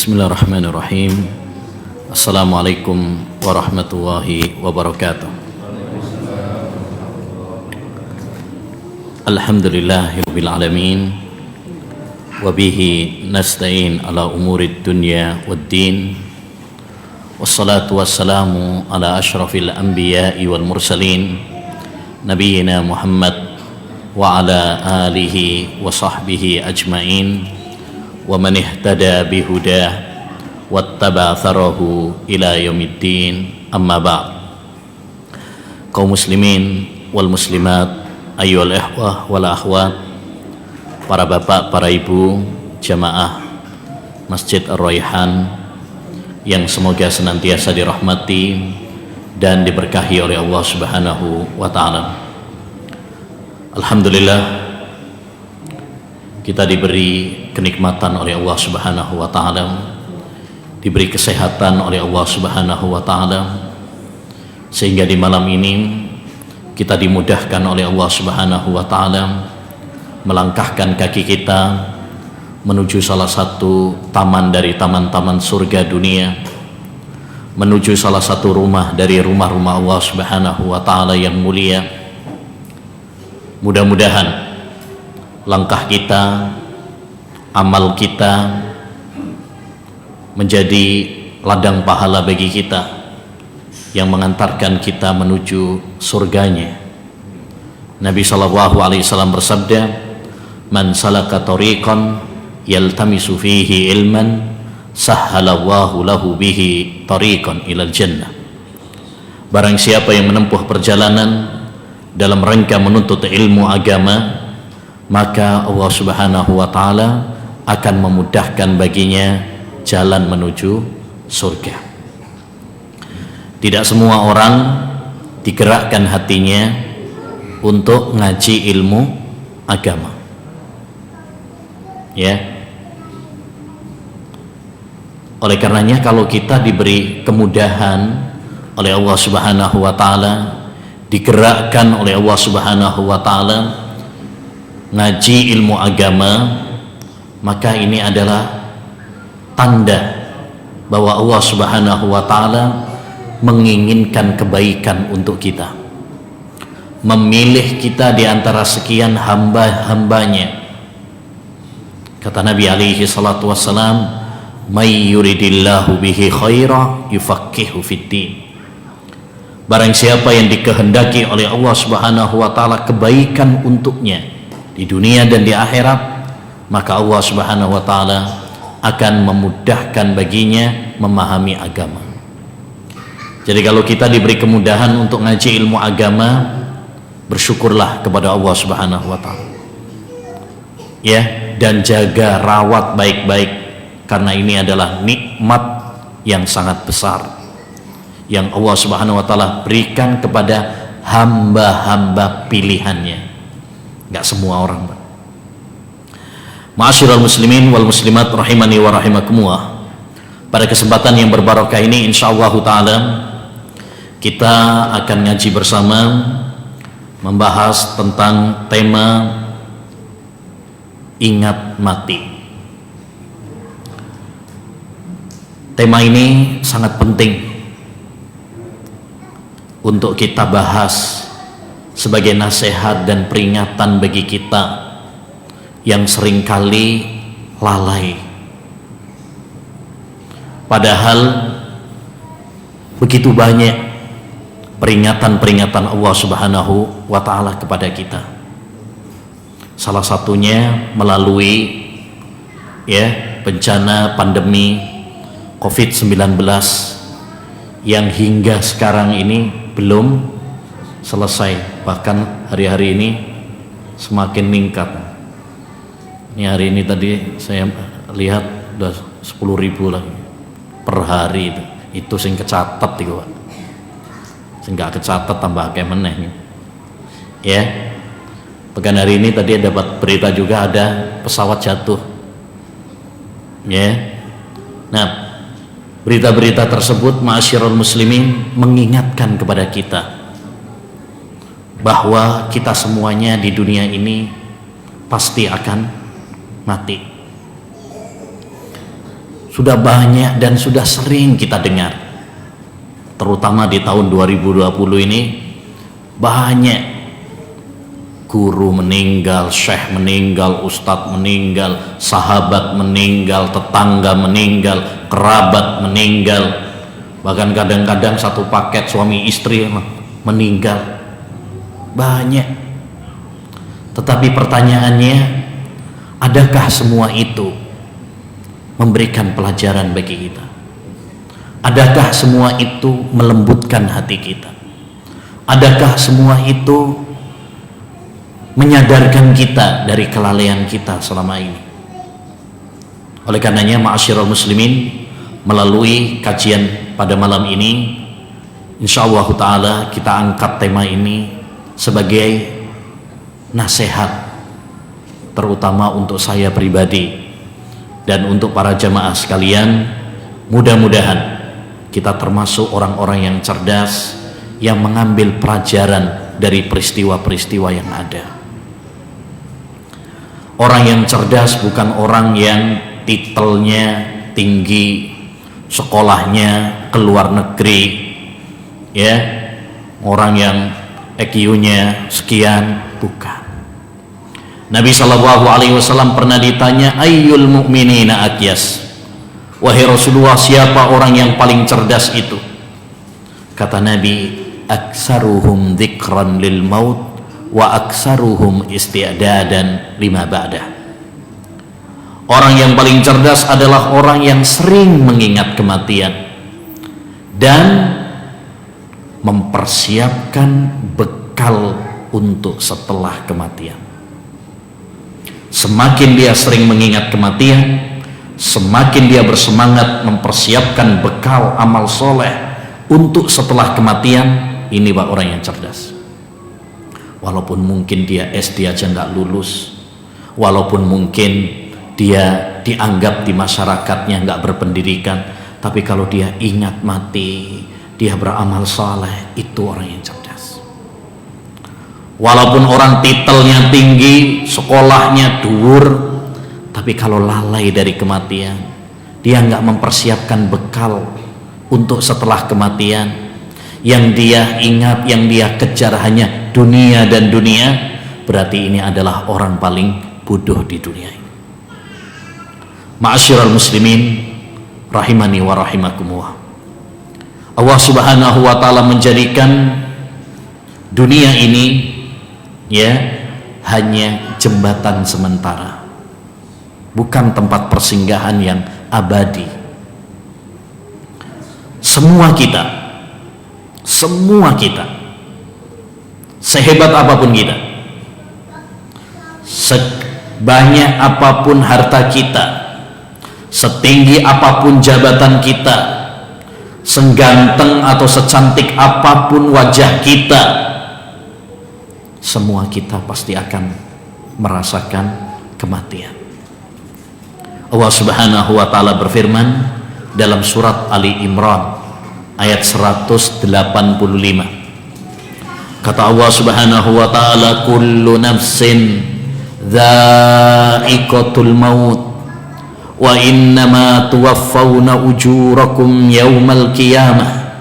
Bismillahirrahmanirrahim. Assalamualaikum warahmatullahi wabarakatuh. Alhamdulillahirabbil alamin. Wabihi nasta'in ala umurid dunya waddin. Wassalatu wassalamu ala asyrafil anbiya'i wal mursalin nabiyyina Muhammad wa ala alihi wa sahbihi ajmain. Wa man ihtada bihudah wattaba atharahu ila yaumiddin, amma ba'd. Kaum muslimin wal muslimat, ayyuhal ikhwah wal akhwat, para bapak, para ibu, jamaah Masjid Ar-Rayhan yang semoga senantiasa dirahmati dan diberkahi oleh Allah Subhanahu wa taala. Alhamdulillah, kita diberi kenikmatan oleh Allah Subhanahu wa taala, diberi kesehatan oleh Allah Subhanahu wa taala, sehingga di malam ini kita dimudahkan oleh Allah Subhanahu wa taala melangkahkan kaki kita menuju salah satu taman dari taman-taman surga dunia, menuju salah satu rumah dari rumah-rumah Allah Subhanahu wa taala yang mulia. Mudah-mudahan langkah kita, amal kita menjadi ladang pahala bagi kita yang mengantarkan kita menuju surganya. Nabi SAW bersabda, "Man salaka tariqan yaltamisu fihi ilman, sahhalallahu lahu bihi tariqan ilal jannah." Barang siapa yang menempuh perjalanan dalam rangka menuntut ilmu agama, maka Allah Subhanahu wa taala akan memudahkan baginya jalan menuju surga. Tidak semua orang digerakkan hatinya untuk ngaji ilmu agama. Ya. Oleh karenanya, kalau kita diberi kemudahan oleh Allah Subhanahu wa taala, digerakkan oleh Allah Subhanahu wa taala ngaji ilmu agama, maka ini adalah tanda bahwa Allah Subhanahu wa taala menginginkan kebaikan untuk kita, memilih kita di antara sekian hamba-hambanya. Kata Nabi alaihi salatu wassalam, "May yuridillahu bihi khaira yufaqihu fiddin." Barang siapa yang dikehendaki oleh Allah Subhanahu wa taala kebaikan untuknya di dunia dan di akhirat, maka Allah Subhanahu wa taala akan memudahkan baginya memahami agama. Jadi kalau kita diberi kemudahan untuk ngaji ilmu agama, bersyukurlah kepada Allah Subhanahu wa taala. Ya, dan jaga, rawat baik-baik, karena ini adalah nikmat yang sangat besar yang Allah Subhanahu wa taala berikan kepada hamba-hamba pilihannya. Enggak semua orang, Pak. Ma'asyiral muslimin wal muslimat rahimani wa rahimakumullah. Pada kesempatan yang berbarokah ini, insyaallah taala kita akan ngaji bersama, membahas tentang tema ingat mati. Tema ini sangat penting untuk kita bahas sebagai nasihat dan peringatan bagi kita yang seringkali lalai. Padahal begitu banyak peringatan-peringatan Allah Subhanahu wa taala kepada kita. Salah satunya melalui bencana pandemi COVID-19 yang hingga sekarang ini belum selesai, bahkan hari-hari ini semakin meningkat. Ini hari ini tadi saya lihat udah 10.000 lagi per hari itu sing kecatat itu, Pak. Sing gak kecatat tambah akeh meneh. Ya. Pekan hari ini tadi dapat berita juga ada pesawat jatuh. Ya. Nah, berita-berita tersebut, ma'asyiral muslimin, mengingatkan kepada kita bahwa kita semuanya di dunia ini pasti akan mati. sudah banyak dan sudah sering kita dengar, terutama di tahun 2020 ini. Banyak guru meninggal, syekh meninggal, ustadz meninggal, sahabat meninggal, tetangga meninggal, kerabat meninggal, bahkan kadang-kadang satu paket suami istri meninggal. Banyak. Tetapi pertanyaannya, adakah semua itu memberikan pelajaran bagi kita? Adakah semua itu melembutkan hati kita? Adakah semua itu menyadarkan kita dari kelalaian kita selama ini? Oleh karenanya, ma'asyiral muslimin, melalui kajian pada malam ini, insyaallah ta'ala kita angkat tema ini sebagai nasihat, terutama untuk saya pribadi dan untuk para jamaah sekalian. Mudah-mudahan kita termasuk orang-orang yang cerdas, yang mengambil pelajaran dari peristiwa-peristiwa yang ada. Orang yang cerdas bukan orang yang titelnya tinggi, sekolahnya ke luar negeri, ya, orang yang EQ-nya sekian, bukan. Nabi SAW pernah ditanya, ayyul mu'minina akyas, wahai Rasulullah, siapa orang yang paling cerdas itu? Kata Nabi, aksaruhum dzikran lil maut wa aksaruhum isti'dadan lima ba'dah. Orang yang paling cerdas adalah orang yang sering mengingat kematian dan mempersiapkan bekal untuk setelah kematian. Semakin dia sering mengingat kematian, semakin dia bersemangat mempersiapkan bekal amal soleh untuk setelah kematian. Ini Pak orang yang cerdas. Walaupun mungkin dia SD aja nggak lulus, walaupun mungkin dia dianggap di masyarakatnya nggak berpendidikan, tapi kalau dia ingat mati, dia beramal saleh, itu orang yang cerdas. Walaupun orang titelnya tinggi, sekolahnya dhuwur, tapi kalau lalai dari kematian, dia nggak mempersiapkan bekal untuk setelah kematian. Yang dia ingat, yang dia kejar hanya dunia dan dunia, berarti ini adalah orang paling bodoh di dunia ini. Ma'asyiral muslimin rahimani wa rahimakumullah. Allah Subhanahu wa taala menjadikan dunia ini ya hanya jembatan sementara, bukan tempat persinggahan yang abadi. Semua kita, sehebat apapun kita, sebanyak apapun harta kita, setinggi apapun jabatan kita, seganteng atau secantik apapun wajah kita, semua kita pasti akan merasakan kematian. Allah Subhanahu wa taala berfirman dalam surat Ali Imran ayat 185. Kata Allah Subhanahu wa taala, kullu nafsin dha'iqatul maut wa innama tuwaffawna ujurakum yawmal qiyamah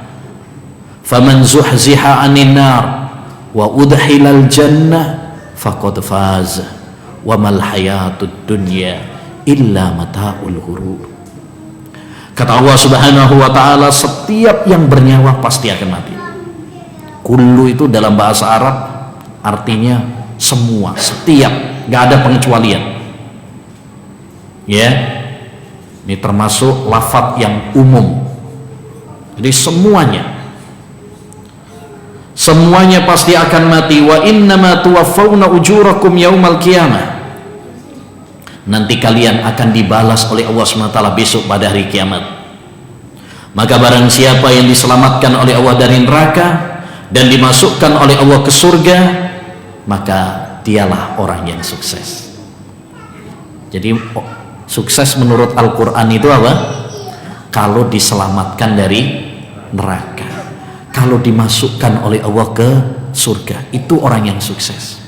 faman zuhziha 'anil nar wa udkhilal jannah faqad faz wa mal hayatud dunya illa mata'ul ghurur. Kata Allah Subhanahu wa taala, setiap yang bernyawa pasti akan mati. Kullu itu dalam bahasa Arab artinya semua, setiap, gak ada pengecualian. Ya, ini termasuk lafadz yang umum. Jadi semuanya pasti akan mati. Wa innama tuwaffawna ujurakum yaumal qiyamah. Nanti kalian akan dibalas oleh Allah SWT besok pada hari kiamat. Maka barang siapa yang diselamatkan oleh Allah dari neraka dan dimasukkan oleh Allah ke surga, maka dialah orang yang sukses. Jadi sukses menurut Al-Quran itu apa? Kalau diselamatkan dari neraka, kalau dimasukkan oleh Allah ke surga, itu orang yang sukses.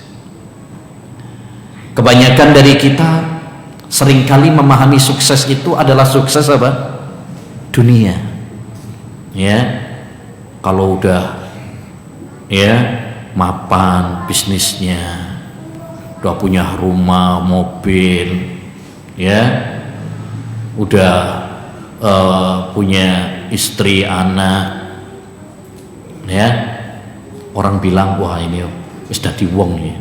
Kebanyakan dari kita seringkali memahami sukses itu adalah sukses apa? Dunia. Ya, kalau udah ya mapan bisnisnya, udah punya rumah, mobil, ya, udah punya istri, anak, ya, orang bilang wah ini wis dadi wong ya.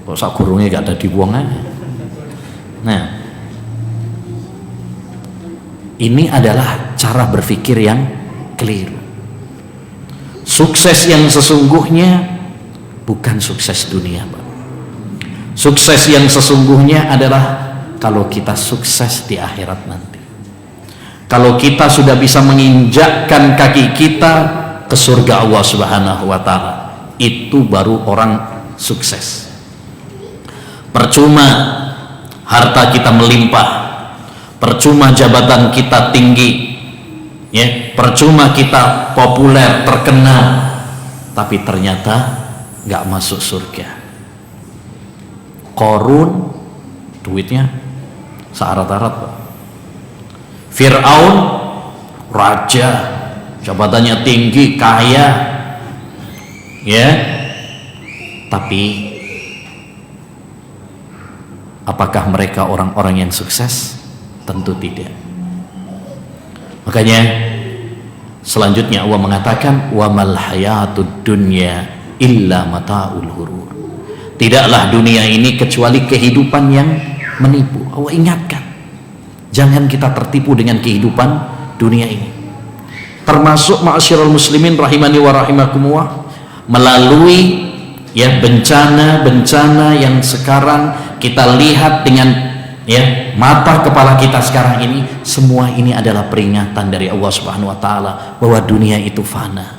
Kok sak gurunge gak dadi wong aja. Nah, ini adalah cara berpikir yang keliru. Sukses yang sesungguhnya bukan sukses dunia, Pak. Sukses yang sesungguhnya adalah kalau kita sukses di akhirat nanti. Kalau kita sudah bisa menginjakkan kaki kita ke surga Allah Subhanahu wa taala, itu baru orang sukses. Percuma harta kita melimpah, percuma jabatan kita tinggi, ya, percuma kita populer, terkenal, tapi ternyata nggak masuk surga. Korun duitnya searat-arat, Pak. Fir'aun raja, jabatannya tinggi, kaya, ya, tapi apakah mereka orang-orang yang sukses? Tentu tidak. Makanya selanjutnya Allah mengatakan wa mal hayatud dunya illa mata'ul ghurur. Tidaklah dunia ini kecuali kehidupan yang menipu. Allah ingatkan, jangan kita tertipu dengan kehidupan dunia ini. Termasuk ma'asyiral muslimin rahimani wa rahimakumullah, melalui ya bencana-bencana yang sekarang kita lihat dengan ya mata kepala kita sekarang ini, semua ini adalah peringatan dari Allah Subhanahu wa taala bahwa dunia itu fana.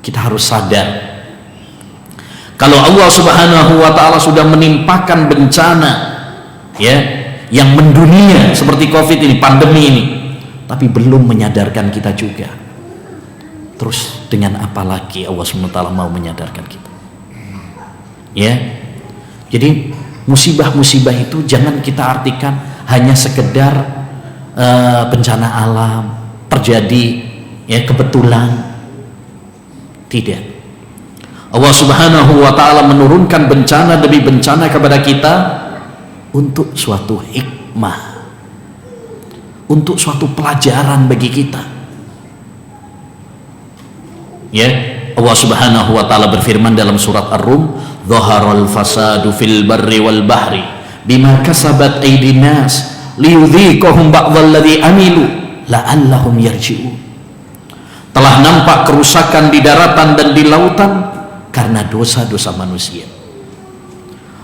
Kita harus sadar kalau Allah Subhanahu wa taala sudah menimpakan bencana ya yang mendunia seperti Covid ini, pandemi ini, tapi belum menyadarkan kita juga. Terus dengan apa lagi Allah Subhanahu wa taala mau menyadarkan kita? Ya. Jadi musibah-musibah itu jangan kita artikan hanya sekedar bencana alam terjadi ya kebetulan. Tidak. Allah Subhanahu wa taala menurunkan bencana demi bencana kepada kita untuk suatu hikmah, untuk suatu pelajaran bagi kita. Ya, Allah Subhanahu wa taala berfirman dalam surat Ar-Rum, "Dhaharal fasadu fil barri wal bahri bima kasabat aydin nas liyudhiqahum ba'dalladzi amilu la'allahum yarji'un." Telah nampak kerusakan di daratan dan di lautan karena dosa-dosa manusia.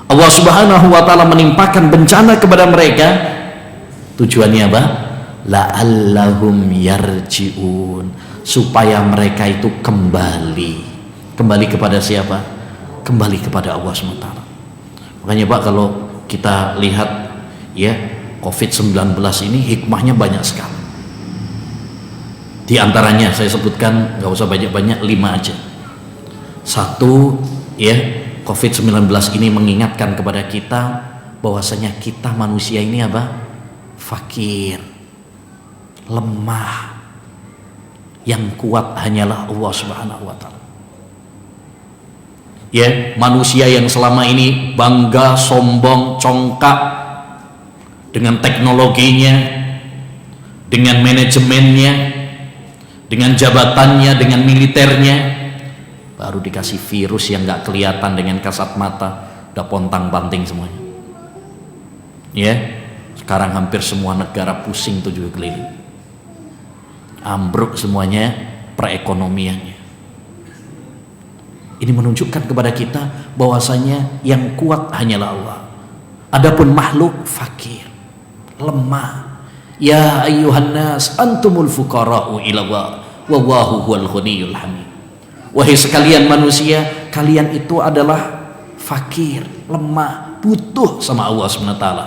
Allah Subhanahu wa taala menimpakan bencana kepada mereka, tujuannya apa? La'allahum yarji'un, supaya mereka itu kembali kepada siapa? Kembali kepada Allah SWT. Makanya Pak, kalau kita lihat ya COVID-19 ini hikmahnya banyak sekali. Di antaranya saya sebutkan, nggak usah banyak-banyak, 5 aja. Satu, ya, COVID-19 ini mengingatkan kepada kita bahwasanya kita manusia ini apa? Fakir, lemah. Yang kuat hanyalah Allah Subhanahu wa taala. Ya, manusia yang selama ini bangga, sombong, congkak dengan teknologinya, dengan manajemennya, dengan jabatannya, dengan militernya, baru dikasih virus yang nggak kelihatan dengan kasat mata, udah pontang-panting semuanya. Ya, sekarang hampir semua negara pusing 7 keliling, ambruk semuanya perekonomiannya. Ini menunjukkan kepada kita bahwasanya yang kuat hanyalah Allah. Adapun makhluk fakir, lemah. Ya ayyuhan nas antumul fuqara'u ila Allah wallahu huwal ghaniyyul hamid. Wahai sekalian manusia, kalian itu adalah fakir, lemah, butuh sama Allah Subhanahu wa taala.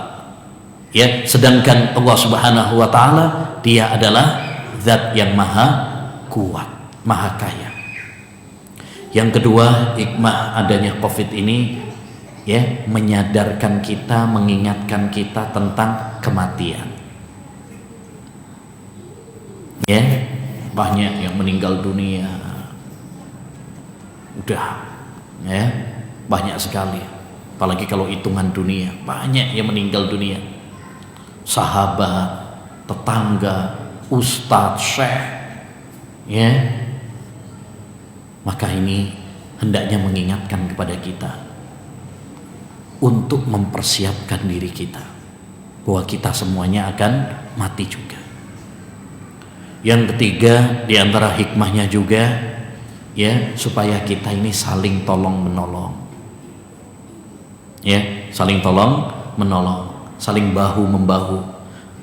Ya, sedangkan Allah Subhanahu wa taala dia adalah zat yang maha kuat, maha kaya. Yang kedua, hikmah adanya COVID ini ya, menyadarkan kita, mengingatkan kita tentang kematian. Ya, banyak yang meninggal dunia, udah, ya, banyak sekali. Apalagi kalau hitungan dunia, banyak yang meninggal dunia. Sahabat, tetangga, ustadz, syekh, ya. Maka ini hendaknya mengingatkan kepada kita untuk mempersiapkan diri kita bahwa kita semuanya akan mati juga. Yang ketiga, di antara hikmahnya juga, ya, supaya kita ini saling tolong menolong. Ya, saling tolong menolong, saling bahu membahu.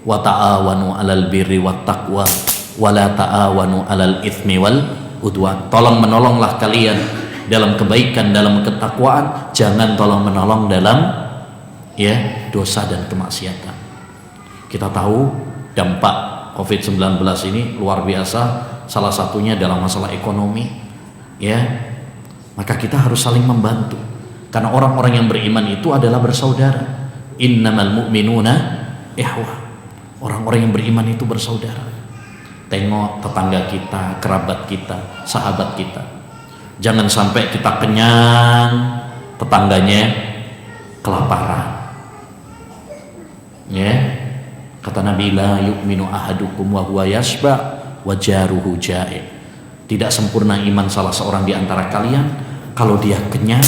Wa ta'awanu 'alal birri wat taqwa wa la ta'awanu 'alal itsmi wal udwan. Tolong menolonglah kalian dalam kebaikan, dalam ketakwaan, jangan tolong menolong dalam, ya, dosa dan kemaksiatan. Kita tahu dampak COVID-19 ini luar biasa, salah satunya dalam masalah ekonomi, ya. Maka kita harus saling membantu. Karena orang-orang yang beriman itu adalah bersaudara. Innamal mu'minuna ikhwah. Orang-orang yang beriman itu bersaudara. Tengok tetangga kita, kerabat kita, sahabat kita. Jangan sampai kita kenyang, tetangganya kelaparan. Ya. Kata Nabi, la yu'minu ahadukum wa huwa yashba wa jaruhu ja'i. Tidak sempurna iman salah seorang di antara kalian kalau dia kenyang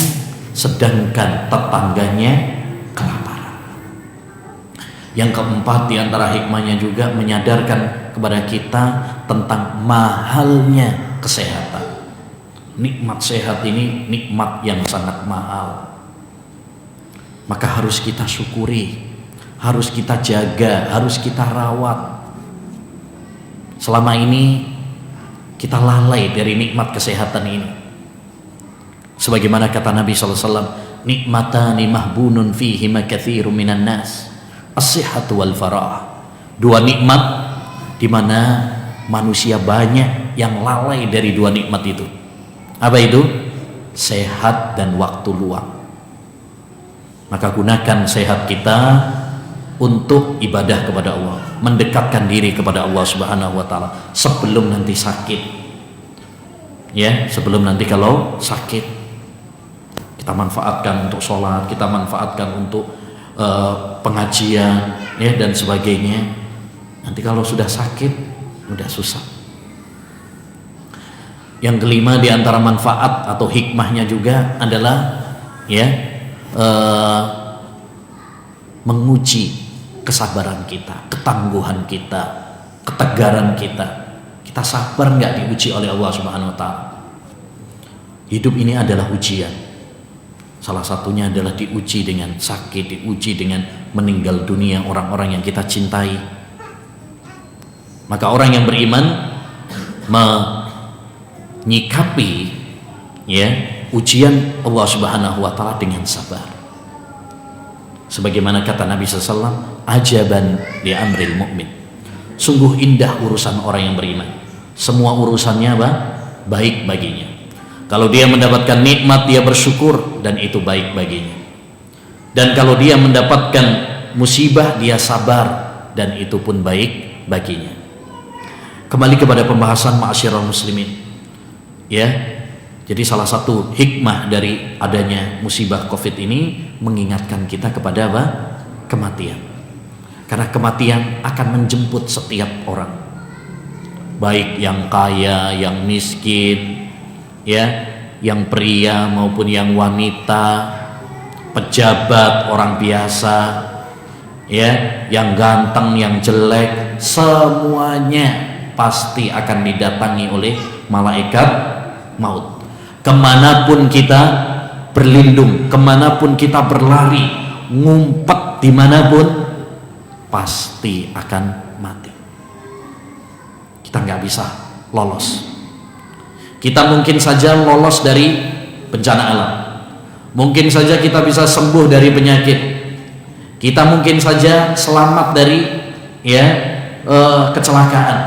sedangkan tetangganya kelaparan. Yang keempat, di antara hikmahnya juga menyadarkan kepada kita tentang mahalnya kesehatan. Nikmat sehat ini nikmat yang sangat mahal. Maka harus kita syukuri, harus kita jaga, harus kita rawat. Selama ini kita lalai dari nikmat kesehatan ini. Sebagaimana kata Nabi SAW, nikmatani mahbunun fihima katsirun minan nas, as-sihhatu wal farah. Dua nikmat di mana manusia banyak yang lalai dari dua nikmat itu. Apa itu? Sehat dan waktu luang. Maka gunakan sehat kita untuk ibadah kepada Allah, mendekatkan diri kepada Allah Subhanahu wa taala sebelum nanti sakit. Ya, sebelum nanti kalau sakit, kita manfaatkan untuk sholat, kita manfaatkan untuk pengajian, ya, dan sebagainya. Nanti kalau sudah sakit, udah susah. Yang kelima, di antara manfaat atau hikmahnya juga adalah, ya, menguji kesabaran kita, ketangguhan kita, ketegaran kita. Kita sabar nggak diuji oleh Allah Subhanahu wa taala? Hidup ini adalah ujian. Salah satunya adalah diuji dengan sakit, diuji dengan meninggal dunia orang-orang yang kita cintai. Maka orang yang beriman menyikapi, ya, ujian Allah Subhanahu wa taala dengan sabar. Sebagaimana kata Nabi SAW, ajaban li amril mu'min. Sungguh indah urusan orang yang beriman. Semua urusannya apa? Baik baginya. Kalau dia mendapatkan nikmat, dia bersyukur dan itu baik baginya. Dan kalau dia mendapatkan musibah, dia sabar dan itu pun baik baginya. Kembali kepada pembahasan ma'asyiral muslimin, ya. Jadi salah satu hikmah dari adanya musibah Covid ini mengingatkan kita kepada apa? Kematian. Karena kematian akan menjemput setiap orang, baik yang kaya, yang miskin, ya, yang pria maupun yang wanita, pejabat, orang biasa, ya, yang ganteng, yang jelek, semuanya pasti akan didatangi oleh malaikat maut. Kemanapun kita berlindung, kemanapun kita berlari, ngumpet dimanapun, pasti akan mati. Kita nggak bisa lolos. Kita mungkin saja lolos dari bencana alam, mungkin saja kita bisa sembuh dari penyakit, kita mungkin saja selamat dari, ya, kecelakaan,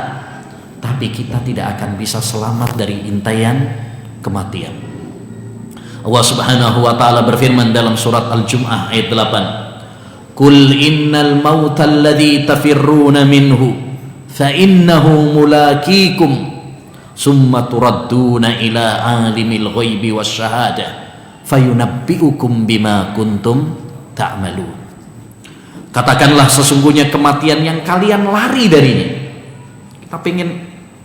tapi kita tidak akan bisa selamat dari intaian kematian. Allah Subhanahu wa taala berfirman dalam surat Al-Jumu'ah ayat 8, "Qul innal mauta alladzi tafirruna minhu fa innahu mulaqikum summa turadduna ila alimil ghaibi wasyahadah fayunabbi'ukum bima kuntum ta'malun." Katakanlah, sesungguhnya kematian yang kalian lari darinya. Kita ingin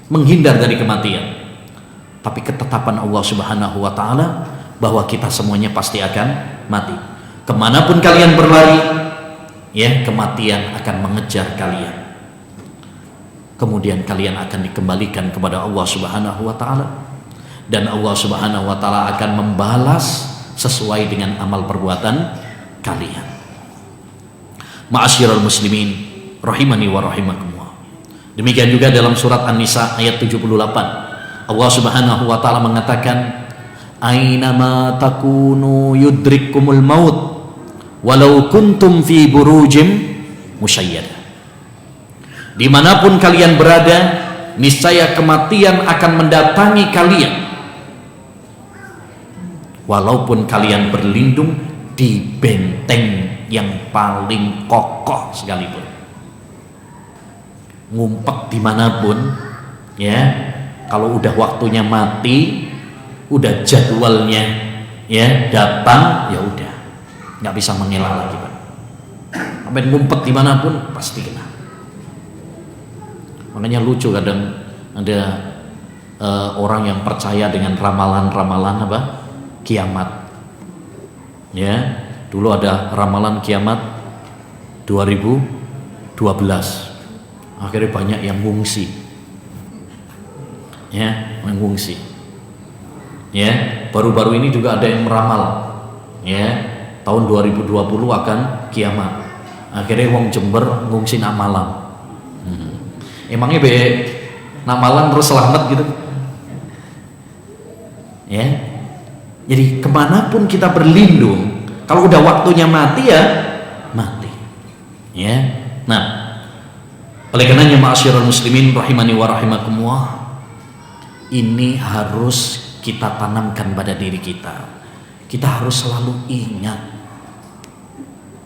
menghindar dari kematian, tapi ketetapan Allah Subhanahu wa taala bahwa kita semuanya pasti akan mati. Kemanapun kalian berlari, ya, kematian akan mengejar kalian. Kemudian kalian akan dikembalikan kepada Allah Subhanahu wa taala, dan Allah Subhanahu wa taala akan membalas sesuai dengan amal perbuatan kalian. Ma'asyiral muslimin rahimani wa rahimakumullah. Demikian juga dalam surat An-Nisa ayat 78, Allah Subhanahu wa taala mengatakan, "Ainama takunu yudrikkumul maut walau kuntum fi burujim musyayyadah." Dimanapun kalian berada, niscaya kematian akan mendatangi kalian walaupun kalian berlindung di benteng yang paling kokoh sekalipun. Ngumpet dimanapun, ya, kalau udah waktunya mati, udah jadwalnya, ya, datang, ya udah, nggak bisa mengelak lagi, Pak. Sampai ngumpet dimanapun pasti kena. Makanya lucu kadang ada orang yang percaya dengan ramalan-ramalan apa? Kiamat. Ya, dulu ada ramalan kiamat 2012. Akhirnya banyak yang ngungsi. Ya, mengungsi. Ya, baru-baru ini juga ada yang meramal, ya, tahun 2020 akan kiamat. Akhirnya wong Jember ngungsi nak malam. Emangnya be namalan terus selamat gitu? Ya, jadi kemanapun kita berlindung, kalau udah waktunya mati ya mati. Ya, nah, oleh karenanya ma'asyiral muslimin rahimani wa rahimakumullah, ini harus kita tanamkan pada diri kita. Kita harus selalu ingat,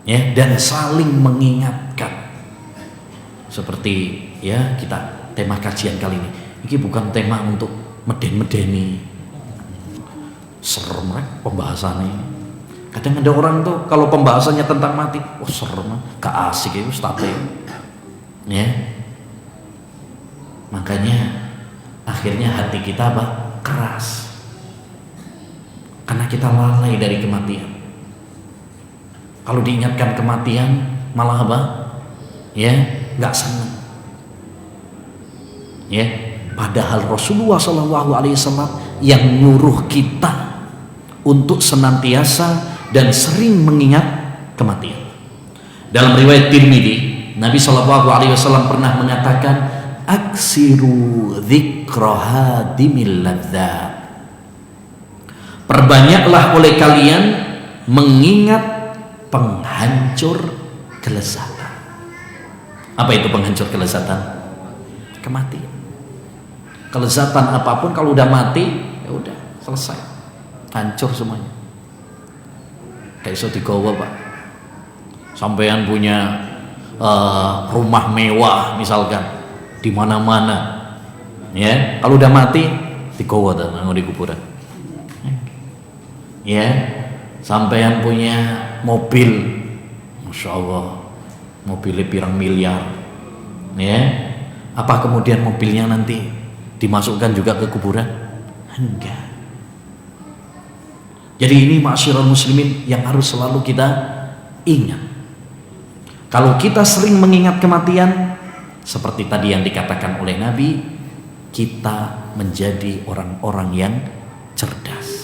ya, dan saling mengingatkan. Seperti, ya, kita tema kajian kali ini bukan tema untuk meden-medeni, serem pembahasannya. Kadang ada orang tuh kalau pembahasannya tentang mati, oh serem, gak asik ya Ustaz. Ya, makanya akhirnya hati kita apa? Keras, karena kita lalai dari kematian. Kalau diingatkan kematian malah apa? Ya, nggak senang. Ya, padahal Rasulullah SAW yang nyuruh kita untuk senantiasa dan sering mengingat kematian. Dalam riwayat Tirmidzi, Nabi SAW pernah mengatakan, "Aksiru dzikra hadimil ladzat." Perbanyaklah oleh kalian mengingat penghancur kelezatan. Apa itu penghancur kelezatan? Kematian. Kelezatan apapun kalau udah mati, ya udah selesai, hancur semuanya. Kayak iso digawa, Pak. Sampean punya rumah mewah misalkan di mana-mana, ya, kalau udah mati digawa nang di kuburan. Ya, sampean punya mobil, masya Allah, mobilnya pirang miliar, ya, apa kemudian mobilnya nanti dimasukkan juga ke kuburan? Enggak. Jadi ini ma'asyiral muslimin yang harus selalu kita ingat. Kalau kita sering mengingat kematian, seperti tadi yang dikatakan oleh Nabi, kita menjadi orang-orang yang cerdas.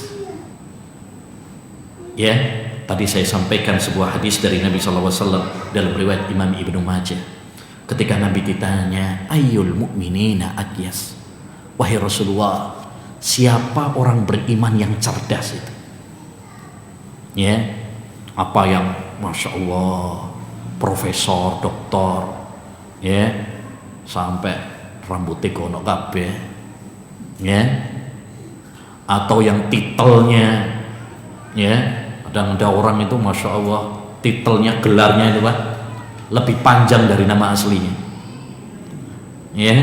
Ya, tadi saya sampaikan sebuah hadis dari Nabi SAW dalam riwayat Imam Ibnu Majah. Ketika Nabi ditanya, "Ayyul mu'minina akyas?" Wahai Rasulullah, siapa orang beriman yang cerdas itu? Ya, apa yang masya Allah, profesor, doktor, ya, sampai rambutnya kono kabeh, ya, atau yang titelnya Ya, kadang ada orang itu masya Allah titelnya, gelarnya itu Pak lebih panjang dari nama aslinya. Ya,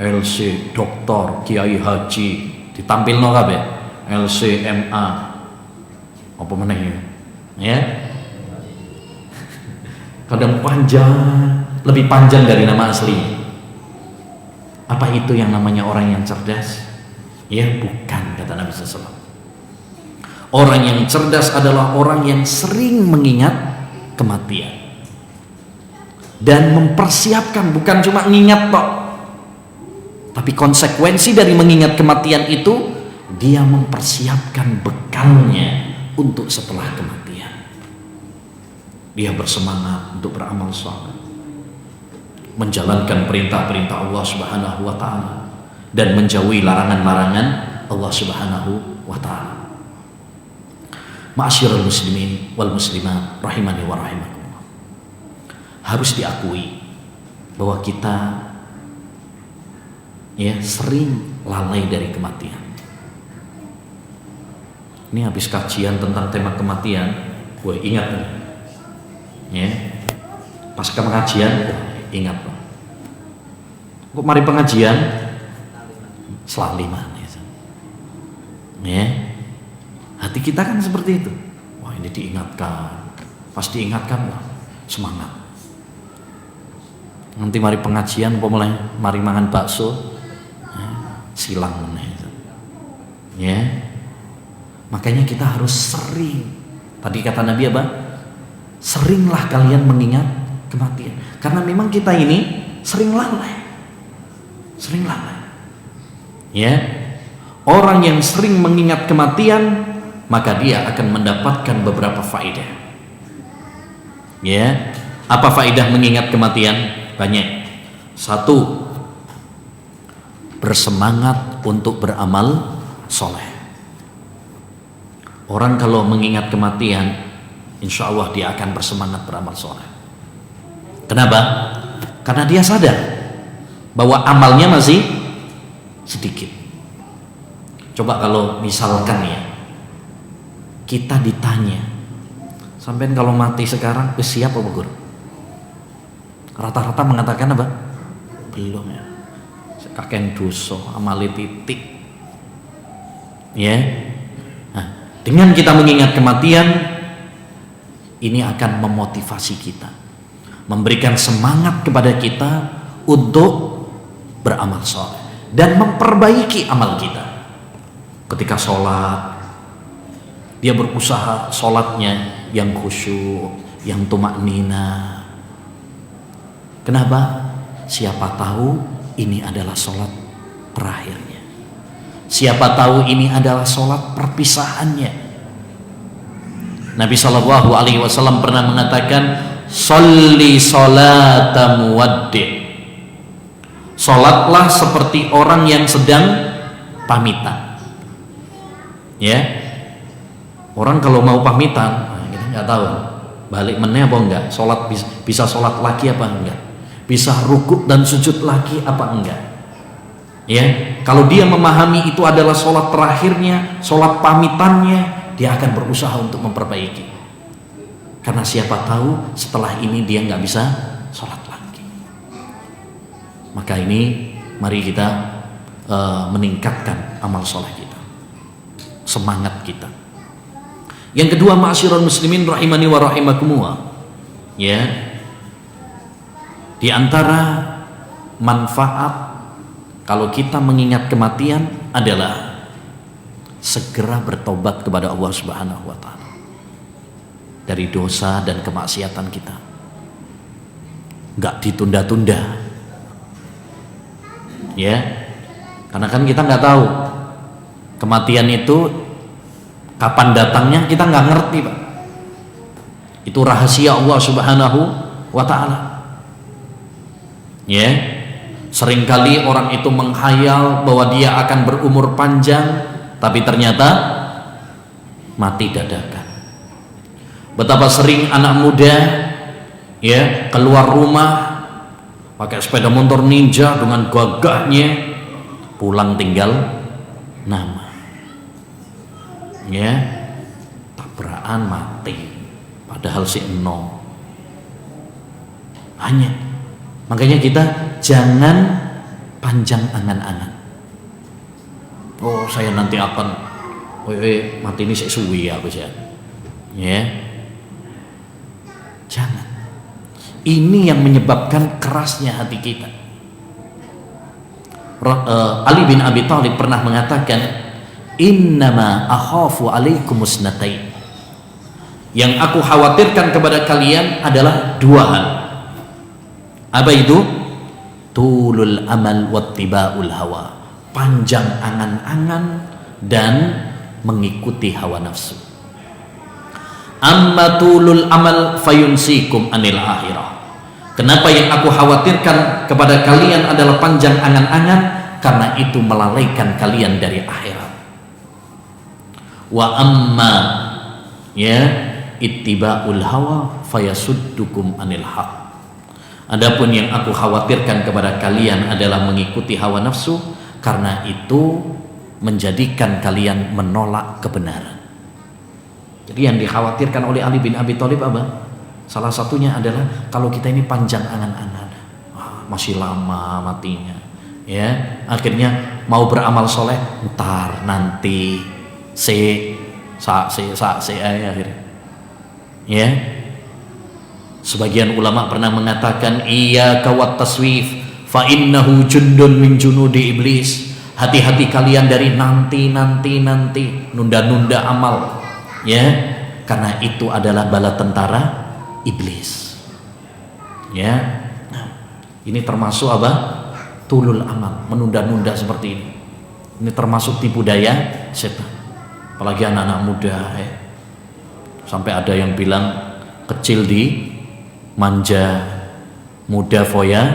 LC Doktor Kiai Haji ditampil no kabeh LCMA apa meneh ya. Kadang panjang, lebih panjang dari nama aslinya. Apa itu yang namanya orang yang cerdas? Ya bukan, kata Nabi SAW. Orang yang cerdas adalah orang yang sering mengingat kematian dan mempersiapkan, bukan cuma mengingat toh, tapi konsekuensi dari mengingat kematian itu dia mempersiapkan bekalnya untuk setelah kematian. Dia bersemangat untuk beramal saleh, menjalankan perintah-perintah Allah Subhanahu wa taala dan menjauhi larangan-larangan Allah Subhanahu wa taala. Ma'asyiral muslimin wal muslimat rahimani wa rahimakumullah. Harus diakui bahwa kita ya sering lalai dari kematian. Ini habis kajian tentang tema kematian, gue ingat nih. Ya. Pas ke pengajian, ingat loh. Kok mari pengajian selaliman ya. Hati kita kan seperti itu. Wah, ini diingatkan. Pas diingatkan lah semangat. Nanti mari pengajian apa mulai mari mangan bakso ya, silang ya. Makanya kita harus sering. Tadi kata Nabi apa? Seringlah kalian mengingat kematian. Karena memang kita ini sering lalai. Sering lalai. Ya. Orang yang sering mengingat kematian, maka dia akan mendapatkan beberapa faedah. Ya. Apa faedah mengingat kematian? Banyak. Satu, bersemangat untuk beramal soleh. Orang kalau mengingat kematian, insya Allah dia akan bersemangat beramal soleh. Kenapa? Karena dia sadar bahwa amalnya masih sedikit. Coba kalau misalkan ya, kita ditanya, sampean kalau mati sekarang siap apa guru? Rata-rata mengatakan apa? Belum ya. Kakek dosa, amali titik. Ya. Nah, dengan kita mengingat kematian, ini akan memotivasi kita, memberikan semangat kepada kita untuk beramal soleh dan memperbaiki amal kita. Ketika sholat, dia berusaha sholatnya yang khusyuk, yang tumaknina. Kenapa? Siapa tahu ini adalah sholat terakhirnya. Siapa tahu ini adalah sholat perpisahannya. Nabi SAW pernah mengatakan, "Sholli sholata muwaddi'." Sholatlah seperti orang yang sedang pamitan. Ya, orang kalau mau pamitan, kita nggak tahu balik meneh apa enggak, sholat bisa sholat lagi apa enggak, bisa rukuk dan sujud lagi apa enggak. Ya, kalau dia memahami itu adalah sholat terakhirnya, sholat pamitannya, dia akan berusaha untuk memperbaiki. Karena siapa tahu setelah ini dia nggak bisa sholat lagi. Maka ini mari kita meningkatkan amal sholat kita, semangat kita. Yang kedua, ma'asyiral muslimin rahimani wa rahimakumullah. Ya. Di antara manfaat kalau kita mengingat kematian adalah segera bertobat kepada Allah Subhanahu wa taala dari dosa dan kemaksiatan kita. Enggak ditunda-tunda. Ya. Karena kan kita nggak tahu kematian itu kapan datangnya, kita nggak ngerti, Pak. Itu rahasia Allah Subhanahu wa taala. Ya. Seringkali orang itu menghayal bahwa dia akan berumur panjang, tapi ternyata mati dadakan. Betapa sering anak muda ya keluar rumah pakai sepeda motor ninja dengan gagahnya, pulang tinggal nama. ya, tabrakan mati, padahal si eno. Hanya, makanya kita jangan panjang angan-angan. Oh, saya nanti akan, mati ini saya suwi ya, ya. Jangan. Ini yang menyebabkan kerasnya hati kita. Ali bin Abi Thalib pernah mengatakan, innama akhafu alaikumus natain. Yang aku khawatirkan kepada kalian adalah dua hal. Apa itu? Tulul amal wattibaul hawa, panjang angan-angan dan mengikuti hawa nafsu. Amma tulul amal fayunsikum anil akhirah. Kenapa yang aku khawatirkan kepada kalian adalah panjang angan-angan? Karena itu melalaikan kalian dari akhirat. Wa amma ya ittiba'ul hawa fayasuddukum anil haq. Adapun yang aku khawatirkan kepada kalian adalah mengikuti hawa nafsu, karena itu menjadikan kalian menolak kebenaran. Jadi yang dikhawatirkan oleh Ali bin Abi Thalib apa? Salah satunya adalah kalau kita ini panjang angan-angan, masih lama matinya, ya, akhirnya mau beramal soleh, ntar nanti akhirnya, ya. Sebagian ulama pernah mengatakan, iyyaka wat taswif fa innahu jundun min junudi iblis. Hati-hati kalian dari nanti, nunda-nunda amal, ya, karena itu adalah bala tentara iblis, ya. Nah, ini termasuk apa? Tulul amal, menunda-nunda seperti ini. Ini termasuk tipu daya setan. Apalagi anak-anak muda, ya. Sampai ada yang bilang kecil di manja, muda foya,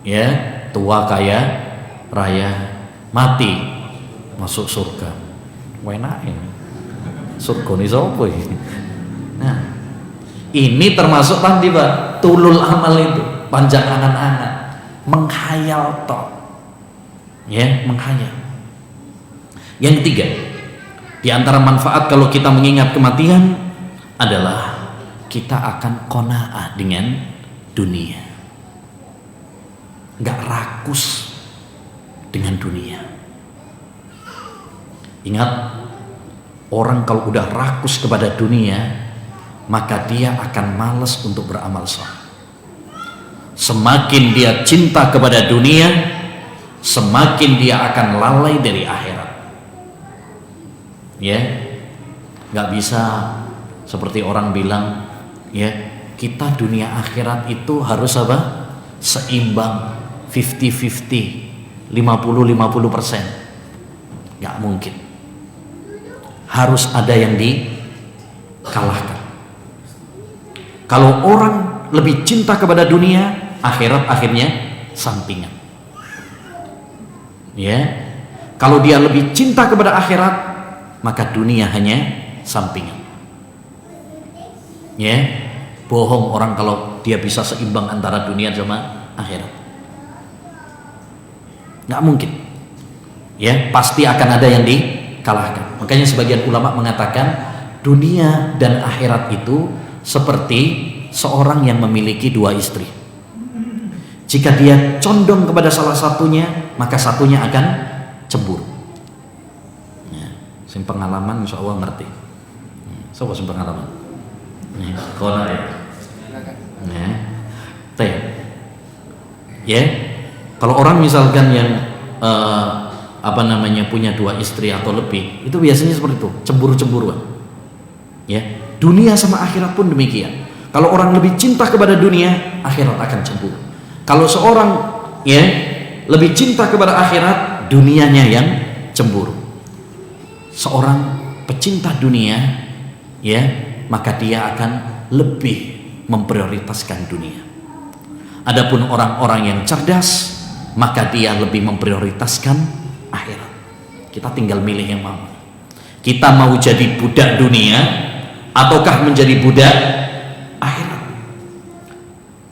ya, tua kaya raya, mati masuk surga. Enak ini. Surga ini apa ini? Nah, ini termasuk tadi Pak, tulul amal itu, panjang angan-angan, menghayal toh, ya, menghayal. Yang ketiga, di antara manfaat kalau kita mengingat kematian adalah kita akan qanaah dengan dunia, nggak rakus dengan dunia. Ingat, orang kalau udah rakus kepada dunia, maka dia akan malas untuk beramal saleh. Semakin dia cinta kepada dunia, semakin dia akan lalai dari akhirat. Ya, nggak bisa seperti orang bilang, ya, kita dunia akhirat itu harus apa? Seimbang, 50-50, 50-50%. Nggak mungkin. Harus ada yang dikalahkan. Kalau orang lebih cinta kepada dunia, akhirat akhirnya sampingan. Ya, kalau dia lebih cinta kepada akhirat, maka dunia hanya sampingan. Ya, bohong orang kalau dia bisa seimbang antara dunia sama akhirat. Nggak mungkin. Ya, pasti akan ada yang dikalahkan. Makanya sebagian ulama mengatakan dunia dan akhirat itu seperti seorang yang memiliki dua istri. Jika dia condong kepada salah satunya, maka satunya akan cemburu. Ya, sing pengalaman insya Allah ngerti. Siapa sing pengalaman? Kono ya. Nah, ya. Kalau orang misalkan yang punya dua istri atau lebih, itu biasanya seperti itu, cemburu-cemburuan. Ya, dunia sama akhirat pun demikian. Kalau orang lebih cinta kepada dunia, akhirat akan cemburu. Kalau seorang ya lebih cinta kepada akhirat, dunianya yang cemburu. Seorang pecinta dunia, ya, maka dia akan lebih memprioritaskan dunia. Adapun orang-orang yang cerdas, maka dia lebih memprioritaskan akhirat. Kita tinggal milih yang mana. Kita mau jadi budak dunia ataukah menjadi budak akhirat.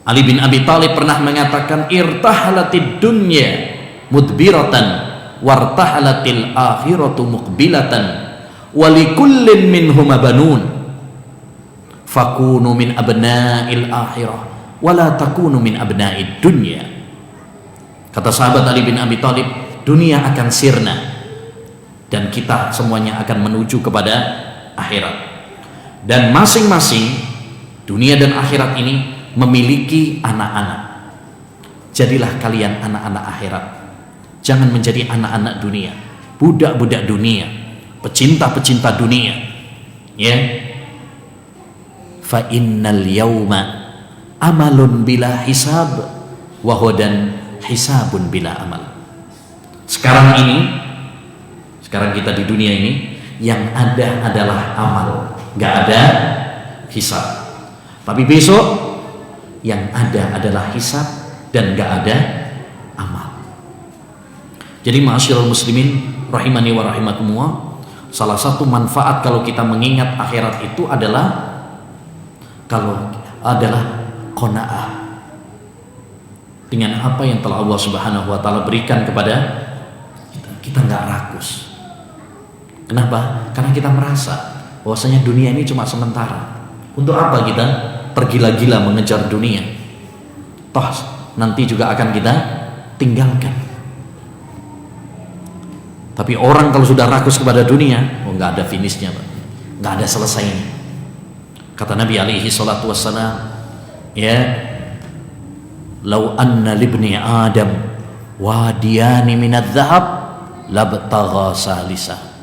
Ali bin Abi Thalib pernah mengatakan, irtahalatid dunya mudbiratan wartahalatil akhiratu muqbilatan walikullin minhuma banun fakunu min abna'il akhirah wala takunu min abna'id dunya. Kata sahabat Ali bin Abi Thalib, dunia akan sirna dan kita semuanya akan menuju kepada akhirat, dan masing-masing dunia dan akhirat ini memiliki anak-anak. Jadilah kalian anak-anak akhirat, jangan menjadi anak-anak dunia, budak-budak dunia, pecinta-pecinta dunia, ya. Fa innal yauma amalun bila hisab wa hudan hisabun bila amal. Sekarang kita di dunia ini yang ada adalah amal, nggak ada hisab. Tapi besok yang ada adalah hisab dan nggak ada amal. Jadi ma'asyiral muslimin rahimani wa rahimakumullah, salah satu manfaat kalau kita mengingat akhirat itu adalah qanaah dengan apa yang telah Allah Subhanahu wa taala berikan kepada kita nggak rakus. Kenapa? Karena kita merasa bahwasanya dunia ini cuma sementara. Untuk apa kita tergila-gila mengejar dunia? Toh nanti juga akan kita tinggalkan. Tapi orang kalau sudah rakus kepada dunia, nggak ada finishnya, nggak ada selesainya. Kata Nabi alaihi salatu wassalam, ya, lau anna libni adam wadiyani minadz dzahab labtagha salisa.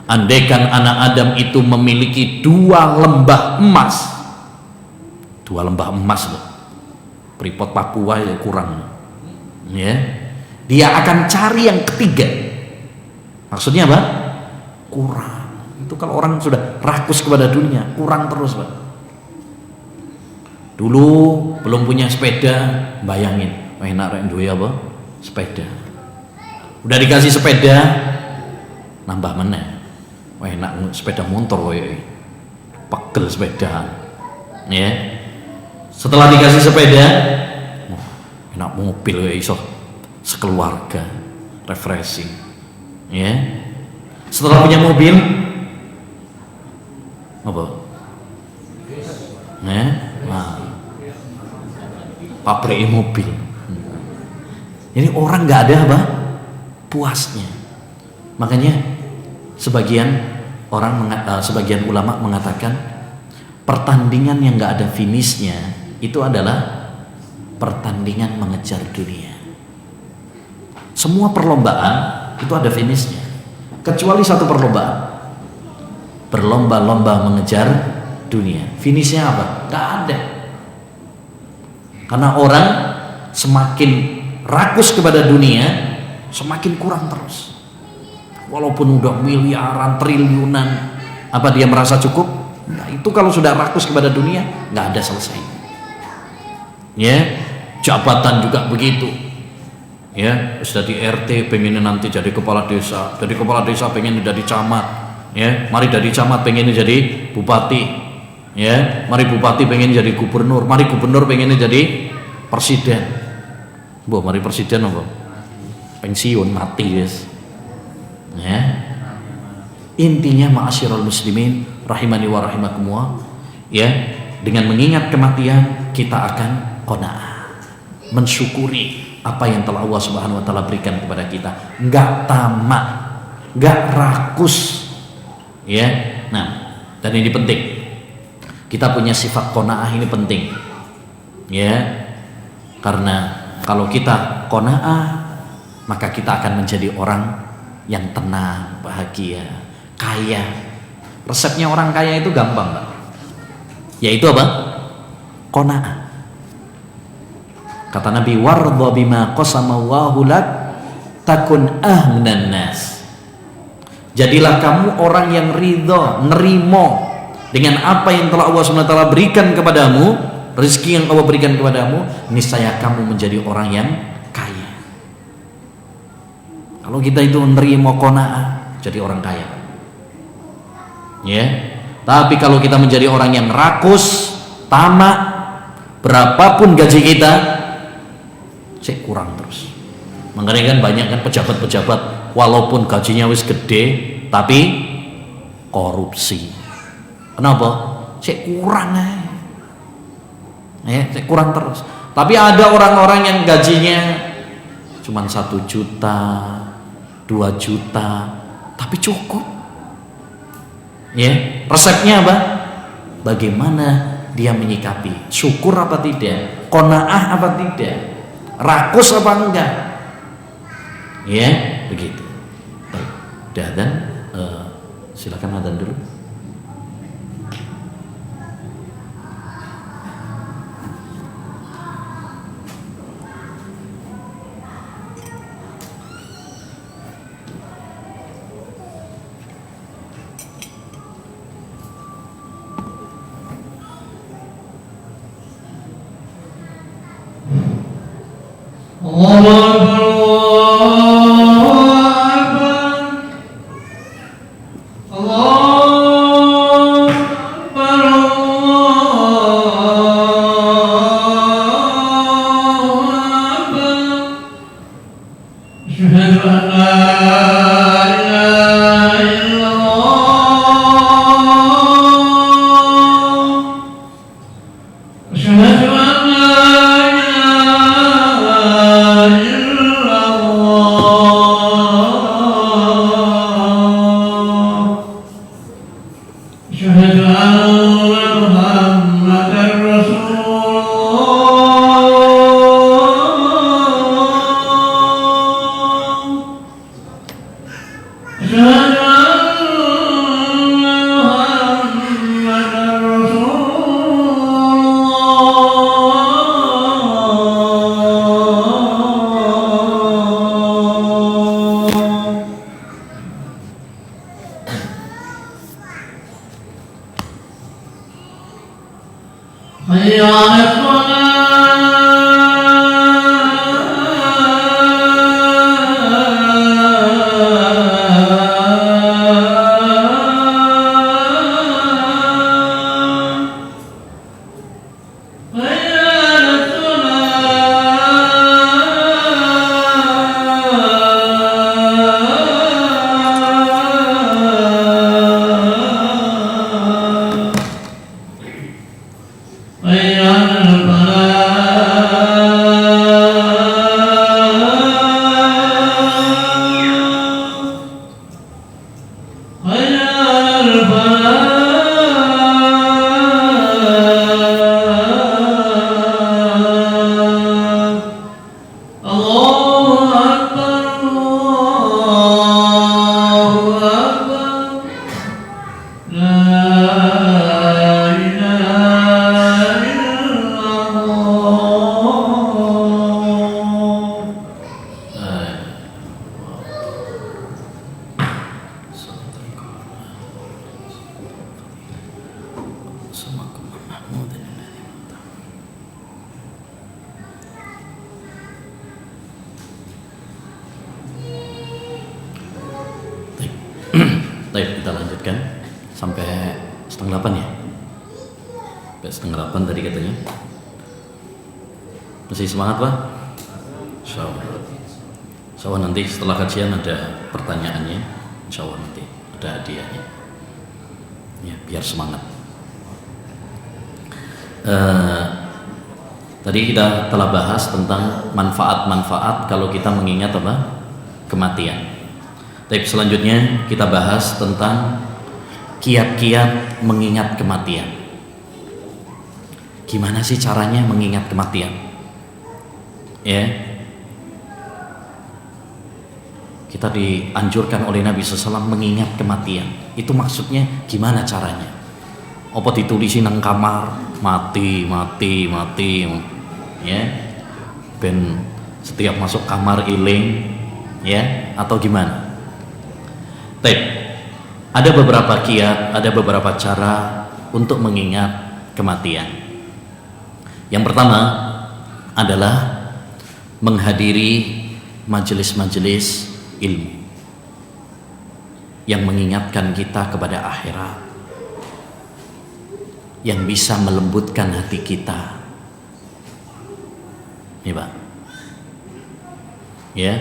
Andaikan anak Adam itu memiliki 2 lembah emas, 2 lembah emas loh, Freeport Papua ya kurang, ya, dia akan cari yang ketiga. Maksudnya apa? Kurang. Itu kalau orang sudah rakus kepada dunia, kurang terus, Pak. Dulu belum punya sepeda, bayangin, enak rek duwe apa? Sepeda. Udah dikasih sepeda, nambah mana? Wah enak sepeda motor kowe. Pegel sepedaan. Ya. Setelah dikasih sepeda, enak mobil kowe iso sekeluarga, refreshing. Ya. Setelah punya mobil apa? Pabrik mobil. Jadi orang nggak ada apa? Puasnya. Makanya sebagian ulama mengatakan pertandingan yang nggak ada finishnya itu adalah pertandingan mengejar dunia. Semua perlombaan itu ada finishnya, kecuali satu perlombaan, berlomba-lomba mengejar dunia. Finishnya apa? Nggak ada. Karena orang semakin rakus kepada dunia, semakin kurang terus. Walaupun udah miliaran, triliunan, apa dia merasa cukup? Nah, itu kalau sudah rakus kepada dunia, nggak ada selesai. Ya, jabatan juga begitu. Ya, sudah di RT pengennya nanti jadi kepala desa, jadi kepala desa pengen jadi camat. Ya, mari dari camat pengen jadi bupati. Ya, mari bupati pengen jadi gubernur, mari gubernur pengennya jadi presiden. Mari presiden apa? Pensiun mati, guys. Ya. Intinya ma'asyiral muslimin rahimani wa rahimakumullah, ya, dengan mengingat kematian kita akan qanaah, mensyukuri apa yang telah Allah Subhanahu wa taala berikan kepada kita, enggak tamak, enggak rakus, ya. Nah, dan ini penting. Kita punya sifat qanaah ini penting. Ya. Karena kalau kita qanaah, maka kita akan menjadi orang yang tenang, bahagia, kaya. Resepnya orang kaya itu gampang, Pak. Yaitu apa? Qanaah. Kata Nabi, wardha bima qasamallahu lak takun ahnan nas. Jadilah kamu orang yang ridha, nerimo dengan apa yang telah Allah SWT berikan kepadamu, rezeki yang Allah berikan kepadamu, niscaya kamu menjadi orang yang kaya. Kalau kita itu menerima qanaah, jadi orang kaya. Ya. Tapi kalau kita menjadi orang yang rakus, tamak, berapapun gaji kita, kurang terus. Makanya kan banyak kan pejabat-pejabat walaupun gajinya wis gede tapi korupsi. Kenapa? Cek kurang aja. Ya, cek kurang terus. Tapi ada orang-orang yang gajinya cuma 1 juta, 2 juta, tapi cukup. Ya, resepnya apa? Bagaimana dia menyikapi? Syukur apa tidak? Qanaah apa tidak? Rakus apa enggak? Ya, begitu. Baik. Udah adzan, silakan adzan dulu. Baik, kita lanjutkan sampai 7:30 ya. Sampai 7:30 tadi katanya. Masih semangat Pak? Insyaallah nanti setelah kajian ada pertanyaannya. Insyaallah nanti ada hadiahnya. Ya, biar semangat. Tadi kita telah bahas tentang manfaat-manfaat kalau kita mengingat apa? Kematian. Tapi selanjutnya kita bahas tentang kiat-kiat mengingat kematian. Gimana sih caranya mengingat kematian? Ya, kita dianjurkan oleh Nabi SAW mengingat kematian. Itu maksudnya gimana caranya? Apa ditulisin nang kamar mati, ya? Ben setiap masuk kamar iling, ya? Atau gimana? Ada beberapa kiat, ada beberapa cara untuk mengingat kematian. Yang pertama adalah menghadiri majelis-majelis ilmu yang mengingatkan kita kepada akhirat, yang bisa melembutkan hati kita. Ini Pak, Ya,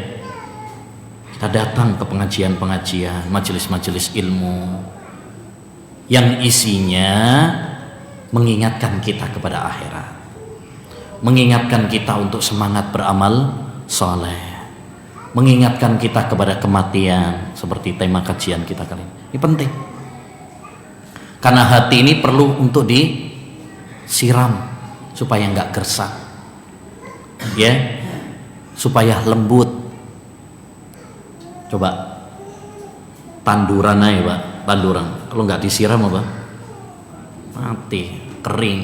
kita datang ke pengajian-pengajian, majelis-majelis ilmu yang isinya mengingatkan kita kepada akhirat, mengingatkan kita untuk semangat beramal soleh, mengingatkan kita kepada kematian, seperti tema kajian kita kali ini. Ini penting, karena hati ini perlu untuk disiram supaya nggak gersang, ya, supaya lembut. Coba tanduran aja Pak, tanduran kalau nggak disiram apa? Mati, kering,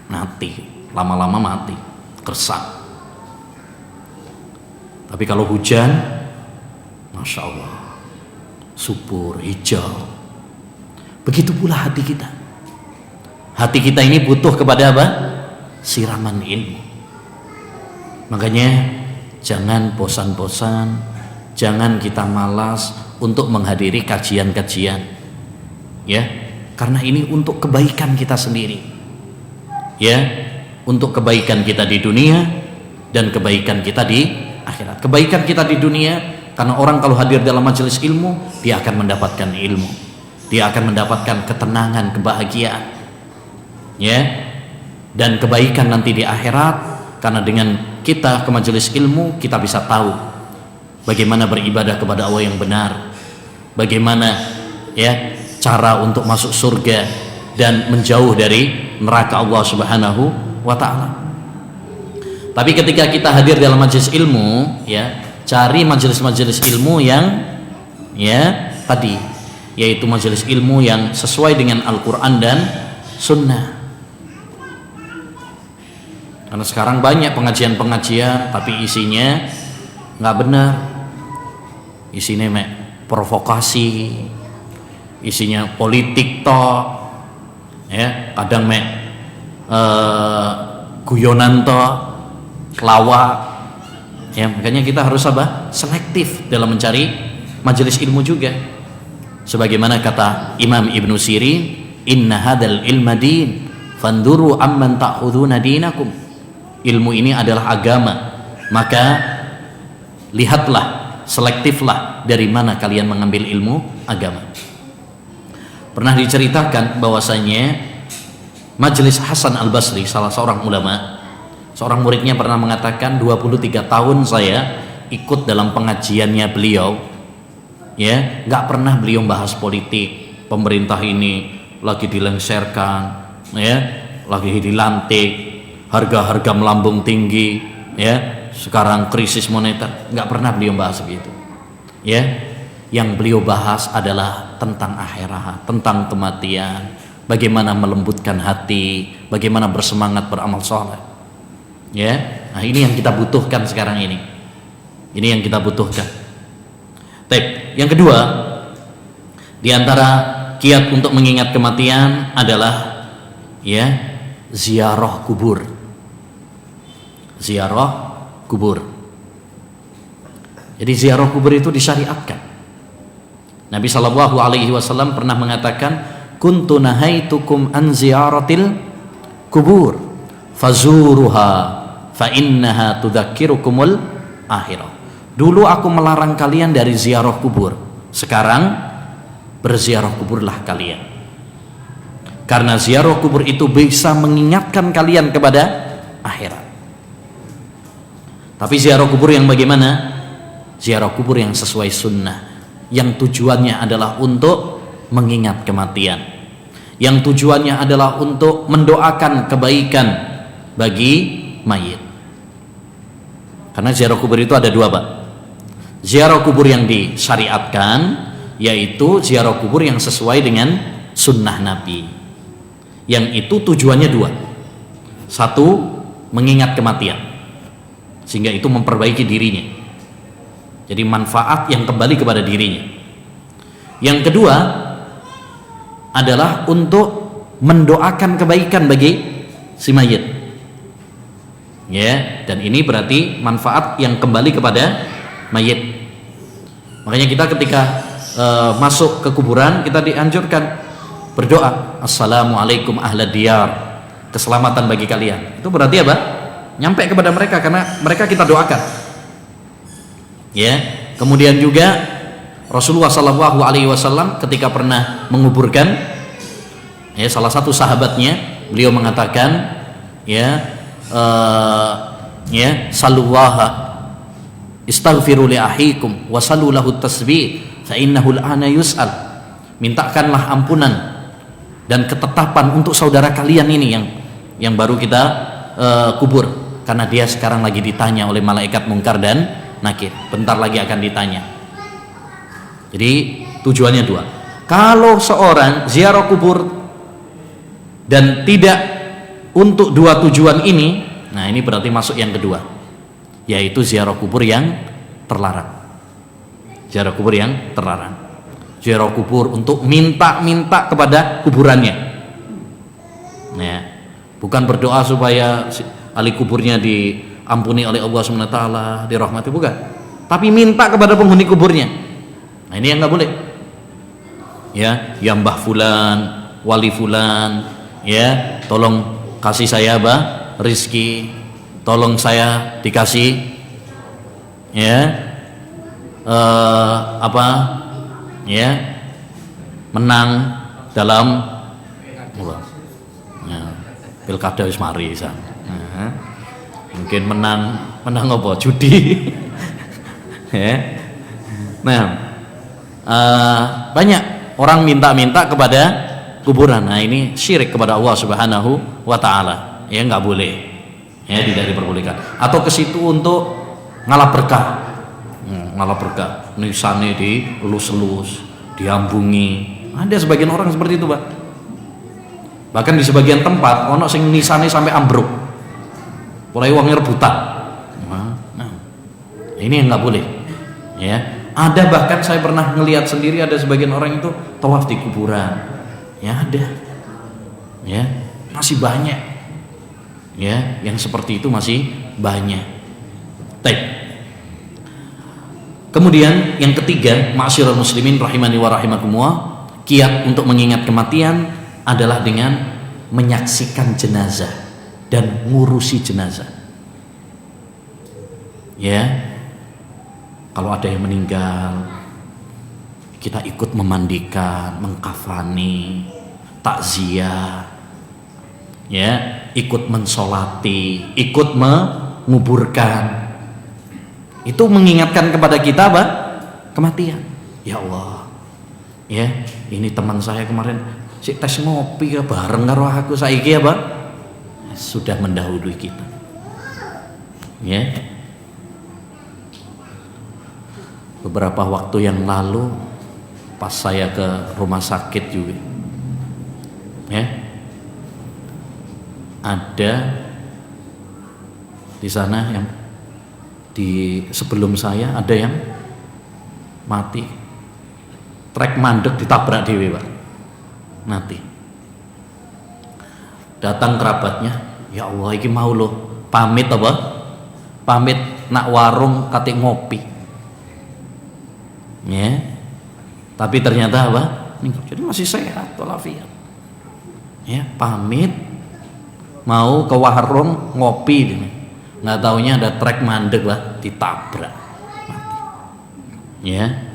mati, lama-lama mati, gersang. Tapi kalau hujan, Masya Allah, subur, hijau. Begitu pula hati kita. Hati kita ini butuh kepada apa? Siraman ilmu. Makanya jangan bosan-bosan, jangan kita malas untuk menghadiri kajian-kajian, ya, karena ini untuk kebaikan kita sendiri, ya, untuk kebaikan kita di dunia dan kebaikan kita di akhirat. Kebaikan kita di dunia karena orang kalau hadir dalam majelis ilmu, dia akan mendapatkan ilmu, dia akan mendapatkan ketenangan, kebahagiaan, ya, dan kebaikan nanti di akhirat karena dengan kita ke majelis ilmu kita bisa tahu bagaimana beribadah kepada Allah yang benar, bagaimana, ya, cara untuk masuk surga dan menjauh dari neraka Allah Subhanahu wa taala. Tapi ketika kita hadir dalam majelis ilmu, ya, cari majelis-majelis ilmu yang, ya, tadi, yaitu majelis ilmu yang sesuai dengan Al-Quran dan Sunnah. Karena sekarang banyak pengajian-pengajian tapi isinya nggak benar, isinya provokasi, isinya politik toh, ya, kadang guyonan toh, kelawak, ya. Makanya kita harus apa? Selektif dalam mencari majelis ilmu juga. Sebagaimana kata Imam Ibnu Sirin, inna hadal ilma din fanduru amman ta'khuduna dinakum. Ilmu ini adalah agama, maka lihatlah, selektiflah dari mana kalian mengambil ilmu agama. Pernah diceritakan bahwasanya majelis Hasan Al-Basri, salah seorang ulama, seorang muridnya pernah mengatakan 23 tahun saya ikut dalam pengajiannya beliau, ya, nggak pernah beliau bahas politik, pemerintah ini lagi dilengserkan, ya, lagi dilantik, harga-harga melambung tinggi, ya, sekarang krisis moneter, nggak pernah beliau bahas begitu, ya. Yang beliau bahas adalah tentang akhirat, tentang kematian, bagaimana melembutkan hati, bagaimana bersemangat beramal soleh, ya. Nah, ini yang kita butuhkan sekarang ini yang kita butuhkan. Baik, yang kedua di antara kiat untuk mengingat kematian adalah, ya, ziarah kubur. Ziarah kubur. Jadi ziarah kubur itu disyariatkan. Nabi sallallahu alaihi wasallam pernah mengatakan, kuntu nahaitukum an ziyaratil kubur fazuruha fa innaha tudzakirukumul akhirah. Dulu aku melarang kalian dari ziarah kubur, sekarang berziarah kuburlah kalian, karena ziarah kubur itu bisa mengingatkan kalian kepada akhirat. Tapi ziarah kubur yang bagaimana? Ziarah kubur yang sesuai sunnah, yang tujuannya adalah untuk mengingat kematian, yang tujuannya adalah untuk mendoakan kebaikan bagi mayit. Karena ziarah kubur itu ada dua, Pak. Ziarah kubur yang disyariatkan, yaitu ziarah kubur yang sesuai dengan sunnah Nabi, yang itu tujuannya dua. Satu, mengingat kematian, sehingga itu memperbaiki dirinya, jadi manfaat yang kembali kepada dirinya. Yang kedua adalah untuk mendoakan kebaikan bagi si mayit, ya, dan ini berarti manfaat yang kembali kepada mayit. Makanya kita ketika masuk ke kuburan, kita dianjurkan berdoa, assalamualaikum ahlad diyar, keselamatan bagi kalian. Itu berarti apa? Nyampe kepada mereka, karena mereka kita doakan. Ya, kemudian juga Rasulullah Shallallahu Alaihi Wasallam ketika pernah menguburkan, ya, salah satu sahabatnya, beliau mengatakan, salullaha istaghfiru li ahikum wa salu lahu tasbih fa innahu al-ana yus'al. Mintakanlah ampunan dan ketetapan untuk saudara kalian ini yang baru kita kubur, karena dia sekarang lagi ditanya oleh malaikat Munkar dan Nakir, bentar lagi akan ditanya. Jadi tujuannya dua. Kalau seorang ziarah kubur dan tidak untuk dua tujuan ini, nah ini berarti masuk yang kedua, yaitu ziarah kubur yang terlarang. Ziarah kubur yang terlarang. Ziarah kubur untuk minta-minta kepada kuburannya. Ya, bukan berdoa supaya ahli kuburnya diampuni oleh Allah SWT, dirahmati, bukan. Tapi minta kepada penghuni kuburnya. Nah, ini yang nggak boleh. Ya, ya Mbah Fulan, Wali Fulan, ya, tolong kasih saya rizki, tolong saya dikasih, ya, ya, menang dalam pilkada wis mari, mungkin menang apa, judi. Ya. Nah, banyak orang minta-minta kepada kuburan. Nah, ini syirik kepada Allah Subhanahu wa Ta'ala. Ya, nggak boleh, ya, tidak diperbolehkan. Atau ke situ untuk ngalah berkah, nisannya dielus-elus, diambungi. Ada sebagian orang seperti itu, Pak. Bahkan di sebagian tempat ono sing nisannya sampai ambruk, mulai uangnya rebutan. Nah, ini yang nggak boleh. Ya, ada bahkan saya pernah ngelihat sendiri, ada sebagian orang itu tawaf di kuburan. Ya, ada. Ya, masih banyak. Ya, yang seperti itu masih banyak. Baik. Kemudian yang ketiga, ma'asyiral muslimin rahimani wa rahimakumullah, kiat untuk mengingat kematian adalah dengan menyaksikan jenazah dan ngurusi jenazah. Ya, kalau ada yang meninggal, kita ikut memandikan, mengkafani, takziah, ya, ikut mensolati, ikut menguburkan. Itu mengingatkan kepada kita apa? Kematian. Ya Allah, ya, ini teman saya kemarin si tes ngopi ya bareng karo aku, saiki apa? Sudah mendahului kita. Ya. Beberapa waktu yang lalu pas saya ke rumah sakit juga, ya, ada di sana yang di sebelum saya ada yang mati, trek mandek ditabrak dewe, Pak, mati. Datang kerabatnya, ya Allah, iki mau lo pamit apa? Pamit nak warung kate ngopi. Ya, tapi ternyata apa? Jadi masih sehat walafiat. Ya, pamit mau ke warung ngopi, nggak taunya ada trek mandek, lah, ditabrak, mati. Ya,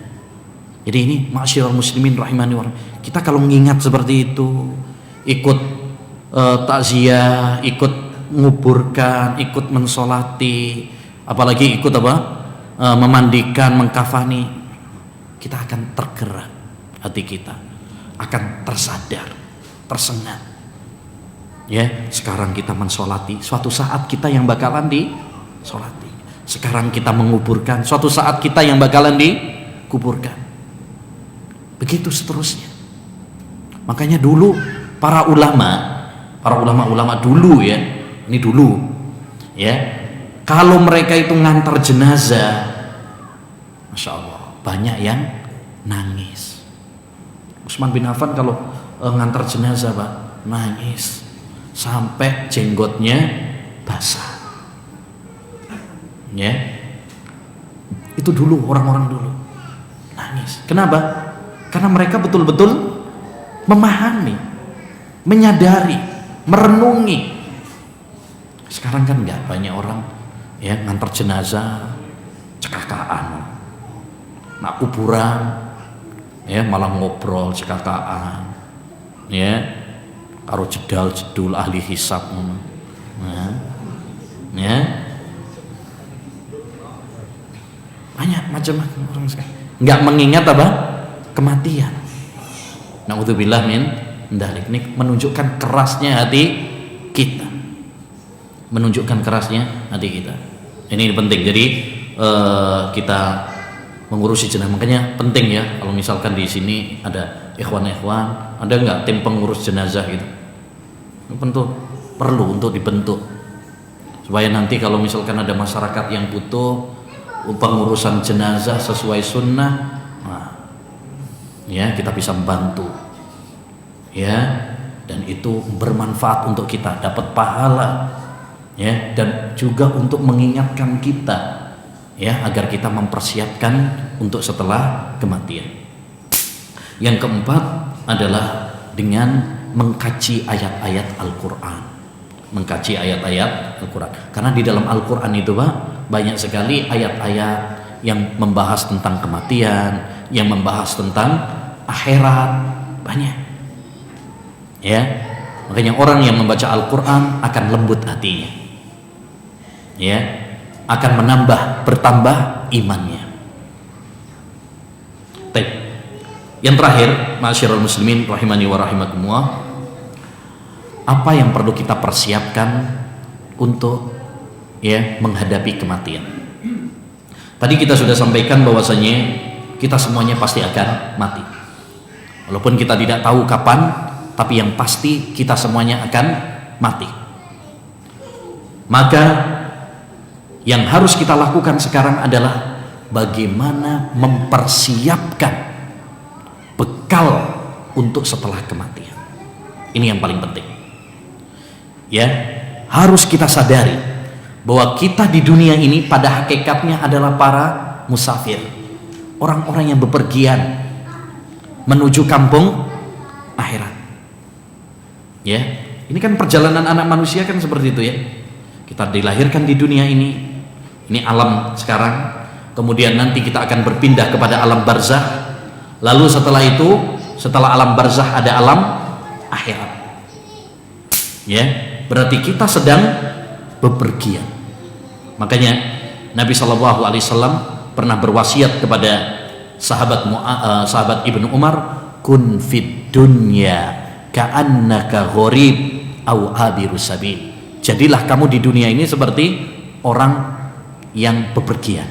jadi ini ma'asyiral muslimin rahimani wa rahimakumullah, kita kalau mengingat seperti itu, ikut takziah, ikut nguburkan, ikut mensolati, apalagi ikut apa? Memandikan, mengkafani, kita akan tergerak, hati kita akan tersadar, tersengat. Ya, sekarang kita mensolati, suatu saat kita yang bakalan disolati. Sekarang kita menguburkan, suatu saat kita yang bakalan dikuburkan. Begitu seterusnya. Makanya dulu para ulama dulu, ya, ini dulu, ya, kalau mereka itu ngantar jenazah, Masya Allah, banyak yang nangis. Utsman bin Affan kalau ngantar jenazah, Pak, nangis sampai jenggotnya basah. Ya, itu dulu orang-orang dulu nangis. Kenapa? Karena mereka betul-betul memahami, menyadari, merenungi. Sekarang kan enggak, banyak orang ya ngantar jenazah cekakaan. nak kuburan, ya malah ngobrol cekakaan, ya karo jedul ahli hisab, ya banyak macam-macam orang sekarang nggak mengingat apa kematian. Na'udzubillah min dzalik. Ini menunjukkan kerasnya hati kita, menunjukkan kerasnya hati kita. Ini penting. Jadi kita mengurusi jenazah, makanya penting ya kalau misalkan di sini ada ikhwan-ikhwan, ada nggak tim pengurus jenazah gitu, perlu untuk dibentuk supaya nanti kalau misalkan ada masyarakat yang butuh pengurusan jenazah sesuai sunnah, nah, ya kita bisa membantu, ya, dan itu bermanfaat untuk kita, dapat pahala, ya, dan juga untuk mengingatkan kita, ya, agar kita mempersiapkan untuk setelah kematian. Yang keempat adalah dengan mengkaji ayat-ayat Al-Quran, mengkaji ayat-ayat Al-Quran, karena di dalam Al-Quran itu Pak banyak sekali ayat-ayat yang membahas tentang kematian, yang membahas tentang akhirat, banyak, ya. Makanya orang yang membaca Al-Quran akan lembut hatinya, ya, akan bertambah imannya. Baik. Yang terakhir, ma'asyiral muslimin rahimani wa rahimakumullah, apa yang perlu kita persiapkan untuk, ya, menghadapi kematian. Tadi kita sudah sampaikan bahwasanya kita semuanya pasti akan mati. Walaupun kita tidak tahu kapan, tapi yang pasti kita semuanya akan mati. Maka yang harus kita lakukan sekarang adalah bagaimana mempersiapkan bekal untuk setelah kematian. Ini yang paling penting. Ya, harus kita sadari bahwa kita di dunia ini pada hakikatnya adalah para musafir, orang-orang yang bepergian menuju kampung akhirat. Ya, ini kan perjalanan anak manusia kan seperti itu ya. Kita dilahirkan di dunia ini alam sekarang, kemudian nanti kita akan berpindah kepada alam barzah. Lalu setelah itu, setelah alam barzah ada alam akhirat. Ya, berarti kita sedang bepergian. Makanya Nabi SAW pernah berwasiat kepada sahabat Ibnu Umar, kun fid dunya ka'annaka gharib au abiru sabil. Jadilah kamu di dunia ini seperti orang yang bepergian.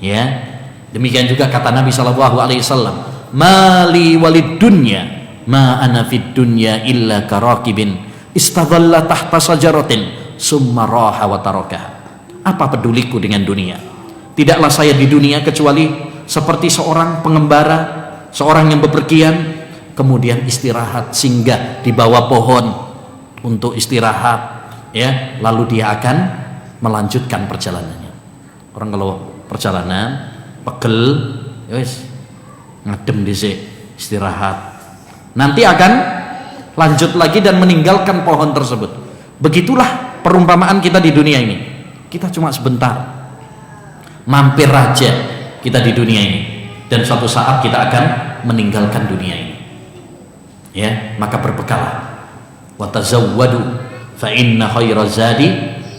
Ya. Demikian juga kata Nabi SAW, mali walid dunya ma ana fid dunya illa karakibin istadhalla tahta sajaratin summa raha wa tarakaha. Apa peduliku dengan dunia? Tidaklah saya di dunia kecuali seperti seorang pengembara, seorang yang bepergian, kemudian istirahat, singgah di bawah pohon untuk istirahat, ya, lalu dia akan melanjutkan perjalanannya. Orang kalau perjalanan pegel, ya wis ngadem dhisik, istirahat, nanti akan lanjut lagi dan meninggalkan pohon tersebut. Begitulah perumpamaan kita di dunia ini. Kita cuma sebentar, mampir aja kita di dunia ini, dan suatu saat kita akan meninggalkan dunia ini. Ya, maka berbekalah. Wa tazawwadu fa inna khairaz zadi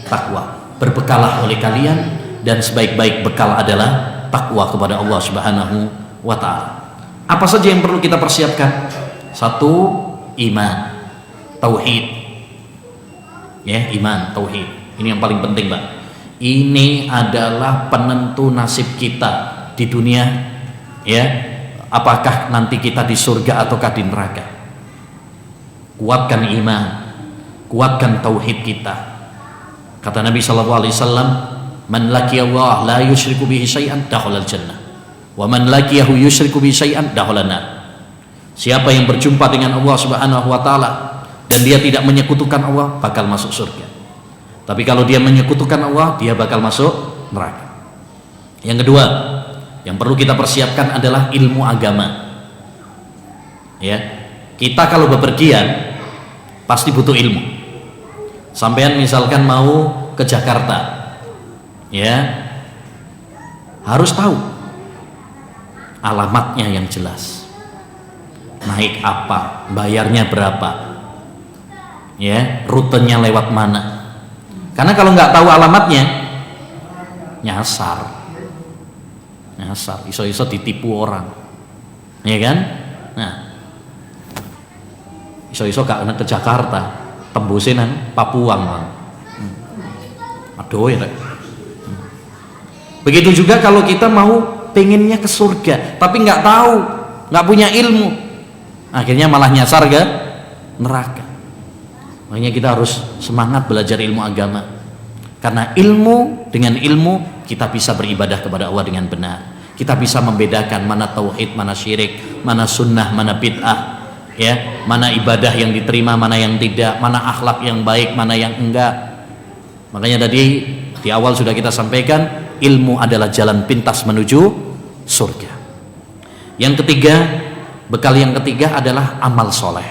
taqwa. Berbekalah oleh kalian, dan sebaik-baik bekal adalah takwa kepada Allah Subhanahu wa ta'ala. Apa saja yang perlu kita persiapkan? Satu, iman, tauhid. Ya, iman, tauhid. Ini yang paling penting, Pak. Ini adalah penentu nasib kita di dunia, ya. Apakah nanti kita di surga ataukah di neraka? Kuatkan iman, kuatkan tauhid kita. Kata Nabi SAW, man laqiya Allah la yusyriku bihi syai'an dakhala al-jannah wa man laqiyahu yusyriku bihi syai'an dakhala an-nar. Siapa yang berjumpa dengan Allah Subhanahu wa taala dan dia tidak menyekutukan Allah, bakal masuk surga. Tapi kalau dia menyekutukan Allah, dia bakal masuk neraka. Yang kedua, yang perlu kita persiapkan adalah ilmu agama. Ya, kita kalau bepergian pasti butuh ilmu. Sampean misalkan mau ke Jakarta, ya, harus tahu alamatnya yang jelas, naik apa, bayarnya berapa, ya, rutenya lewat mana. Karena kalau nggak tahu alamatnya, nyasar, iso-iso ditipu orang, ya kan? Nah, iso-iso gak kena ke Jakarta, tembusin nang Papua malah. Aduh ya. Begitu juga kalau kita mau pengennya ke surga, tapi nggak tahu, nggak punya ilmu, akhirnya malah nyasar ke neraka. Makanya kita harus semangat belajar ilmu agama, karena dengan ilmu kita bisa beribadah kepada Allah dengan benar. Kita bisa membedakan mana tauhid, mana syirik, mana sunnah, mana bid'ah, ya, mana ibadah yang diterima, mana yang tidak, mana akhlak yang baik, mana yang enggak. Makanya tadi di awal sudah kita sampaikan, ilmu adalah jalan pintas menuju surga. Yang ketiga, bekal yang ketiga adalah amal soleh.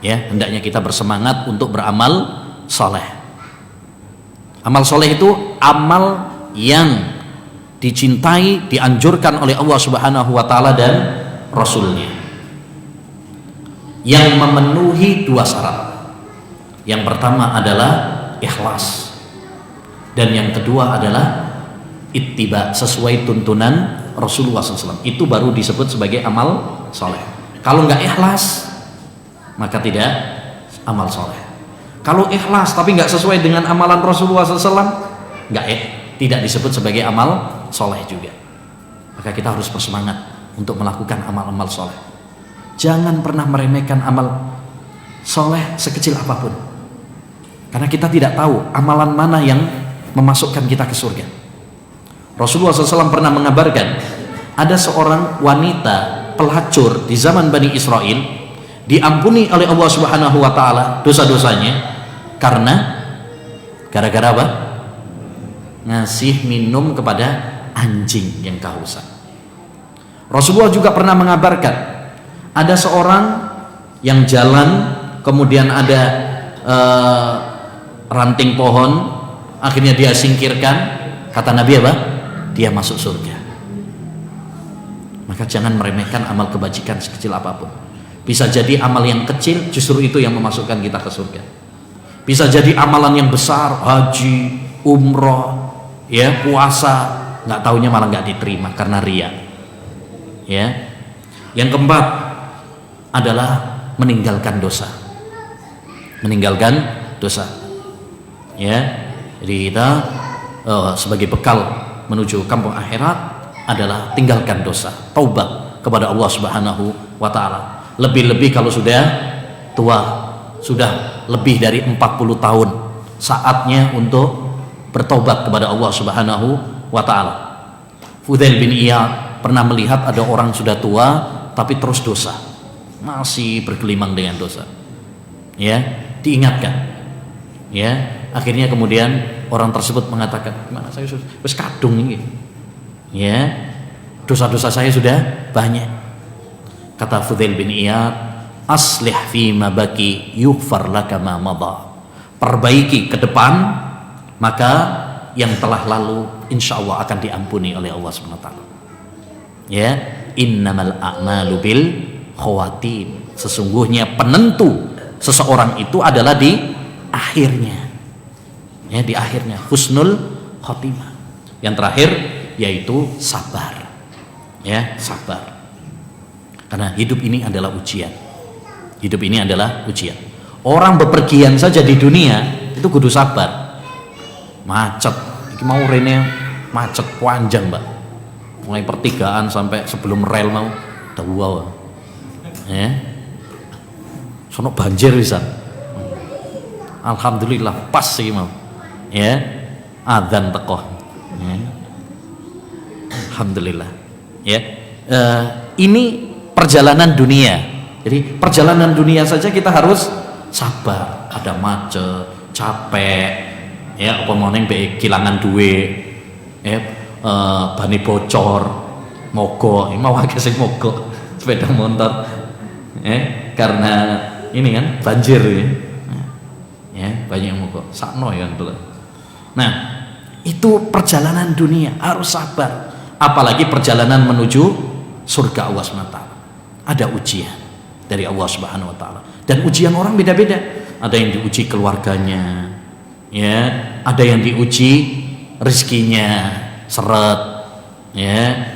Ya, hendaknya kita bersemangat untuk beramal soleh. Amal soleh itu amal yang dicintai, dianjurkan oleh Allah Subhanahu wa Ta'ala dan Rasulnya, yang memenuhi dua syarat. Yang pertama adalah ikhlas, dan yang kedua adalah ittiba, sesuai tuntunan Rasulullah SAW. Itu baru disebut sebagai amal soleh. Kalau nggak ikhlas, maka tidak amal soleh. Kalau ikhlas tapi nggak sesuai dengan amalan Rasulullah SAW, tidak disebut sebagai amal soleh juga. Maka kita harus bersemangat untuk melakukan amal-amal soleh. Jangan pernah meremehkan amal soleh sekecil apapun, karena kita tidak tahu amalan mana yang memasukkan kita ke surga. Rasulullah SAW pernah mengabarkan ada seorang wanita pelacur di zaman Bani Israel, diampuni oleh Allah Subhanahu wa Ta'ala dosa-dosanya karena gara-gara apa? Ngasih minum kepada anjing yang kehausan. Rasulullah juga pernah mengabarkan ada seorang yang jalan, kemudian ada ranting pohon, akhirnya dia singkirkan, kata Nabi apa? Dia masuk surga. Maka jangan meremehkan amal kebajikan sekecil apapun. Bisa jadi amal yang kecil justru itu yang memasukkan kita ke surga. Bisa jadi amalan yang besar, haji, umroh, ya, puasa, nggak taunya malah nggak diterima karena riya. Ya. Yang keempat adalah meninggalkan dosa. Meninggalkan dosa. Ya. Jadi kita sebagai bekal menuju kampung akhirat adalah tinggalkan dosa, taubat kepada Allah Subhanahu wa Ta'ala. Lebih-lebih kalau sudah tua, sudah lebih dari 40 tahun, saatnya untuk bertobat kepada Allah Subhanahu wa Ta'ala. Fudail bin Iyad pernah melihat ada orang sudah tua tapi terus dosa, masih bergelimang dengan dosa. Ya, diingatkan. Ya, akhirnya kemudian orang tersebut mengatakan, "Gimana saya sudah wis kadung ini. Ya, dosa-dosa saya sudah banyak." Kata Fudail bin Iyad, "Aslih fi ma baki yughfar laka ma madha." Perbaiki ke depan, maka yang telah lalu insya Allah akan diampuni oleh Allah SWT. Ya, innamal a'malu bil khawatim. Sesungguhnya penentu seseorang itu adalah di akhirnya. Ya, di akhirnya husnul khotimah. Yang terakhir yaitu sabar. Ya, sabar. Karena hidup ini adalah ujian. Hidup ini adalah ujian. Orang bepergian saja di dunia itu kudu sabar. Macet, iki mau rene macet panjang, Mbak. Mulai pertigaan sampai sebelum rel mau dawa. Ya. Sono banjir bisa. Alhamdulillah pas sih mau. Ya. Adzan teko. Ya. Alhamdulillah. Ya. Ini perjalanan dunia. Jadi perjalanan dunia saja kita harus sabar. Ada macet, capek, ya, apa meneng be kehilangan duit, ya, bani bocor, mogok, mau akeh sing mogok sepeda motor, ya, karena ini kan banjir, ya, banyak yang mogok, sakno ya. Nah, itu perjalanan dunia harus sabar. apalagi perjalanan menuju surga Allah SWT. Ada ujian dari Allah Subhanahu wa taala. Dan ujian orang beda-beda. Ada yang diuji keluarganya, ya, ada yang diuji rezekinya seret, ya.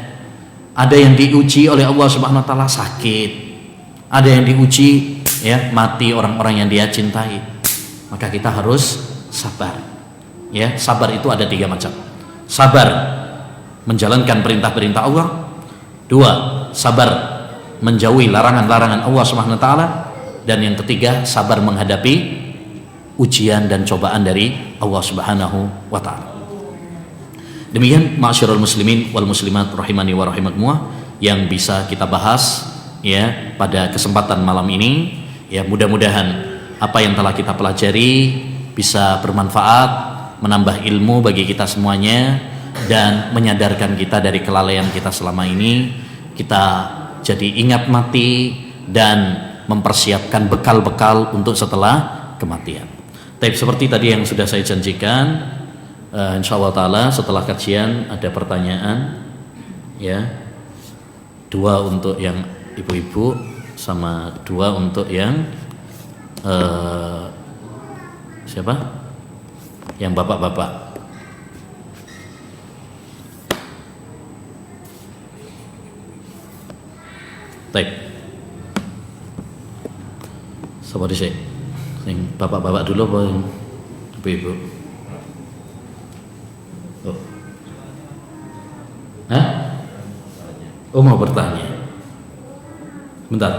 Ada yang diuji oleh Allah Subhanahu wa taala sakit. Ada yang diuji, ya, mati orang-orang yang dia cintai. Maka kita harus sabar. Ya, sabar itu ada 3 macam. Sabar menjalankan perintah-perintah Allah. 2, sabar menjauhi larangan-larangan Allah Subhanahu wa taala. Dan yang ketiga, sabar menghadapi ujian dan cobaan dari Allah Subhanahu wa taala. Demikian ma'asyiral muslimin wal muslimat rahimani wa rahimakumullah yang bisa kita bahas, ya, pada kesempatan malam ini. Ya, mudah-mudahan apa yang telah kita pelajari bisa bermanfaat, menambah ilmu bagi kita semuanya, dan menyadarkan kita dari kelalaian kita selama ini. Kita jadi ingat mati dan mempersiapkan bekal-bekal untuk setelah kematian. Tapi seperti tadi yang sudah saya janjikan, insyaallah taala setelah kajian ada pertanyaan, ya, 2 untuk yang ibu-ibu sama 2 untuk yang siapa? Yang bapak-bapak. Baik. Siapa di sini? Yang bapak-bapak dulu apa yang ibu-ibu? Oh. Hah? Oh, mau bertanya. Bentar,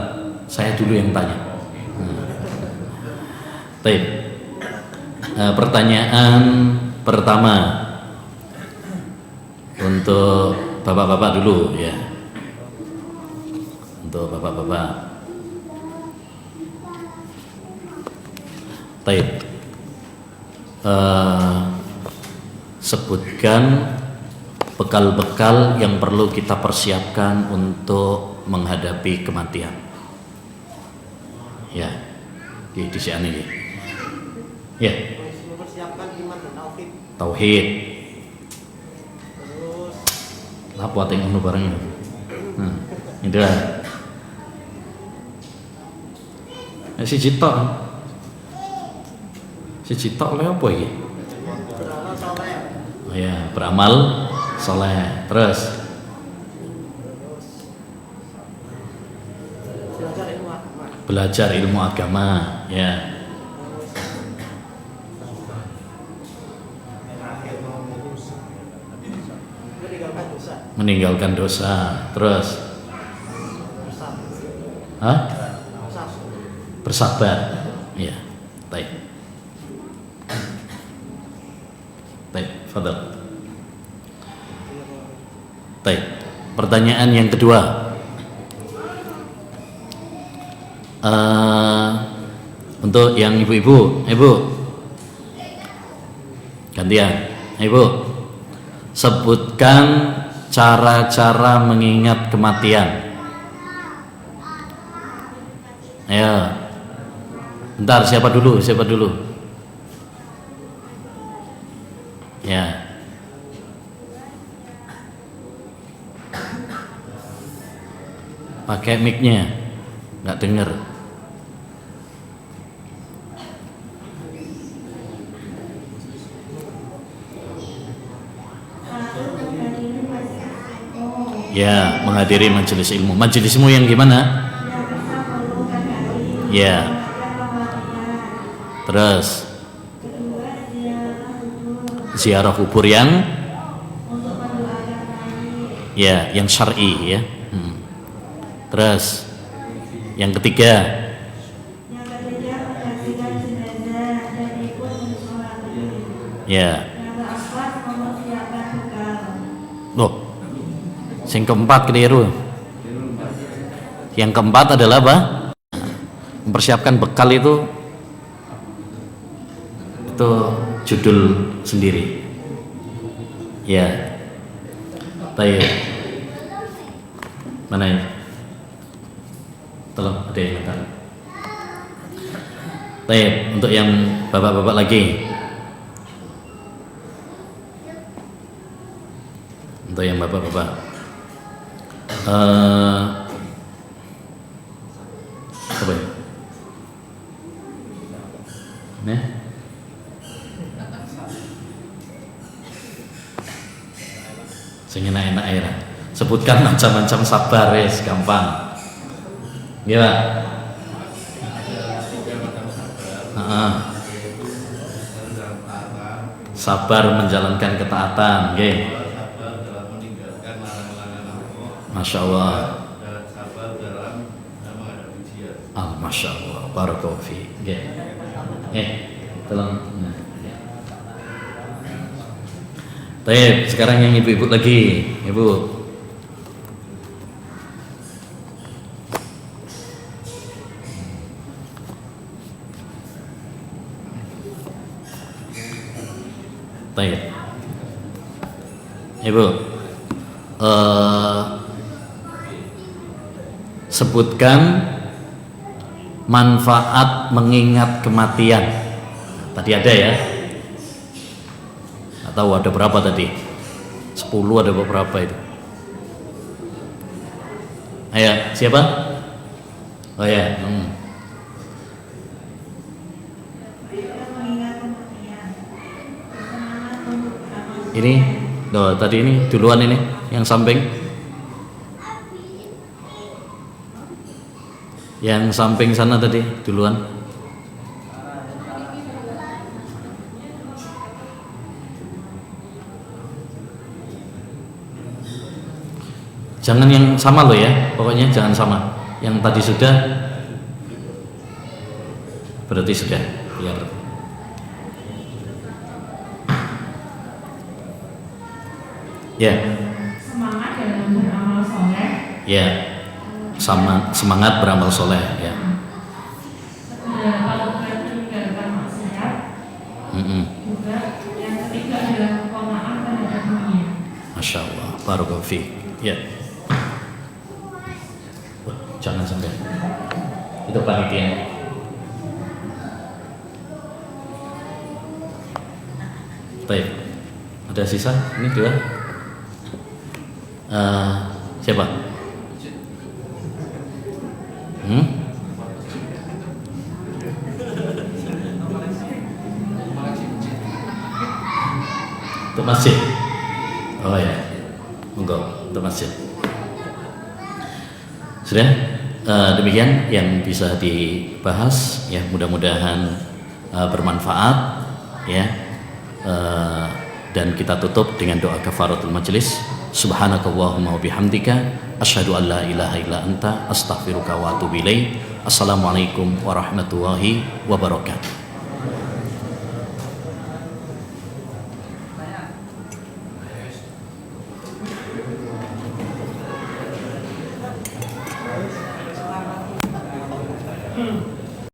saya dulu yang tanya. Baik. Pertanyaan pertama untuk bapak-bapak dulu, ya. Untuk bapak-bapak. Baik. Sebutkan bekal-bekal yang perlu kita persiapkan untuk menghadapi kematian. Ya, di sini. Ya. Mempersiapkan iman dan tauhid. Tauhid. Terus Apa yang ngono bareng? Itu lah. Si Citok. Si Citok oleh apa iki? beramal soleh. Oh ya, beramal soleh. Terus Belajar ilmu agama. belajar ilmu agama, ya. Meninggalkan dosa. Meninggalkan dosa. Terus, hah? Bersabar. Ya, baik. Baik, fadhal. Baik. Pertanyaan yang kedua. Untuk yang ibu-ibu, ibu gantian, ibu sebutkan cara-cara mengingat kematian. Ayo, bentar, siapa dulu? Ya, pakai mic-nya, nggak dengar. Ya, menghadiri majelis ilmu. Majelismu yang gimana? Ya. Terus ziarah kubur yang ya, yang syar'i, ya. Terus yang ketiga, ya. Loh, yang keempat keliru. Yang keempat adalah apa? Mempersiapkan bekal itu judul sendiri. Ya. Baik. Mana ya? Tolong ada yang minta. Baik, untuk yang bapak-bapak lagi. untuk yang bapak-bapak. Apa ya? Nah, sing enak-enak air. Sebutkan macam-macam sabar, res gampang. Gila. Sabar menjalankan ketaatan, nggih. Masya Allah. Masya Allah. Barakallahu fi. Tolong. Baik, sekarang yang ibu-ibu lagi, ibu. Baik, ibu. Sebutkan manfaat mengingat kematian. Tadi ada ya? Atau ada berapa tadi? 10 ada beberapa itu. Ayo, siapa? Oh ya. Ini, tadi ini duluan ini yang samping. Yang samping sana tadi duluan. Jangan yang sama loh ya, pokoknya jangan sama. Yang tadi sudah, berarti sudah. Biar ya. Semangat dalam beramal soleh. Ya, semangat beramal soleh. Ya. Kalau meninggalkan maksiat. Juga yang ketiga adalah qanaah terhadap dunia. Masya Allah, barakallahu fiik. Ya. Wah, jangan sampai. Itu panitia. Baik. Ada sisa? Ini 2. Siapa? Untuk masjid. Oh ya, monggo untuk masjid. Sudah, demikian yang bisa dibahas ya, mudah-mudahan bermanfaat ya. Dan kita tutup dengan doa kafaratul majelis. Subhanakallahumma wa bihamdika asyhadu an la ilaha illa anta astaghfiruka wa atubu ilaik. Assalamualaikum warahmatullahi wabarakatuh.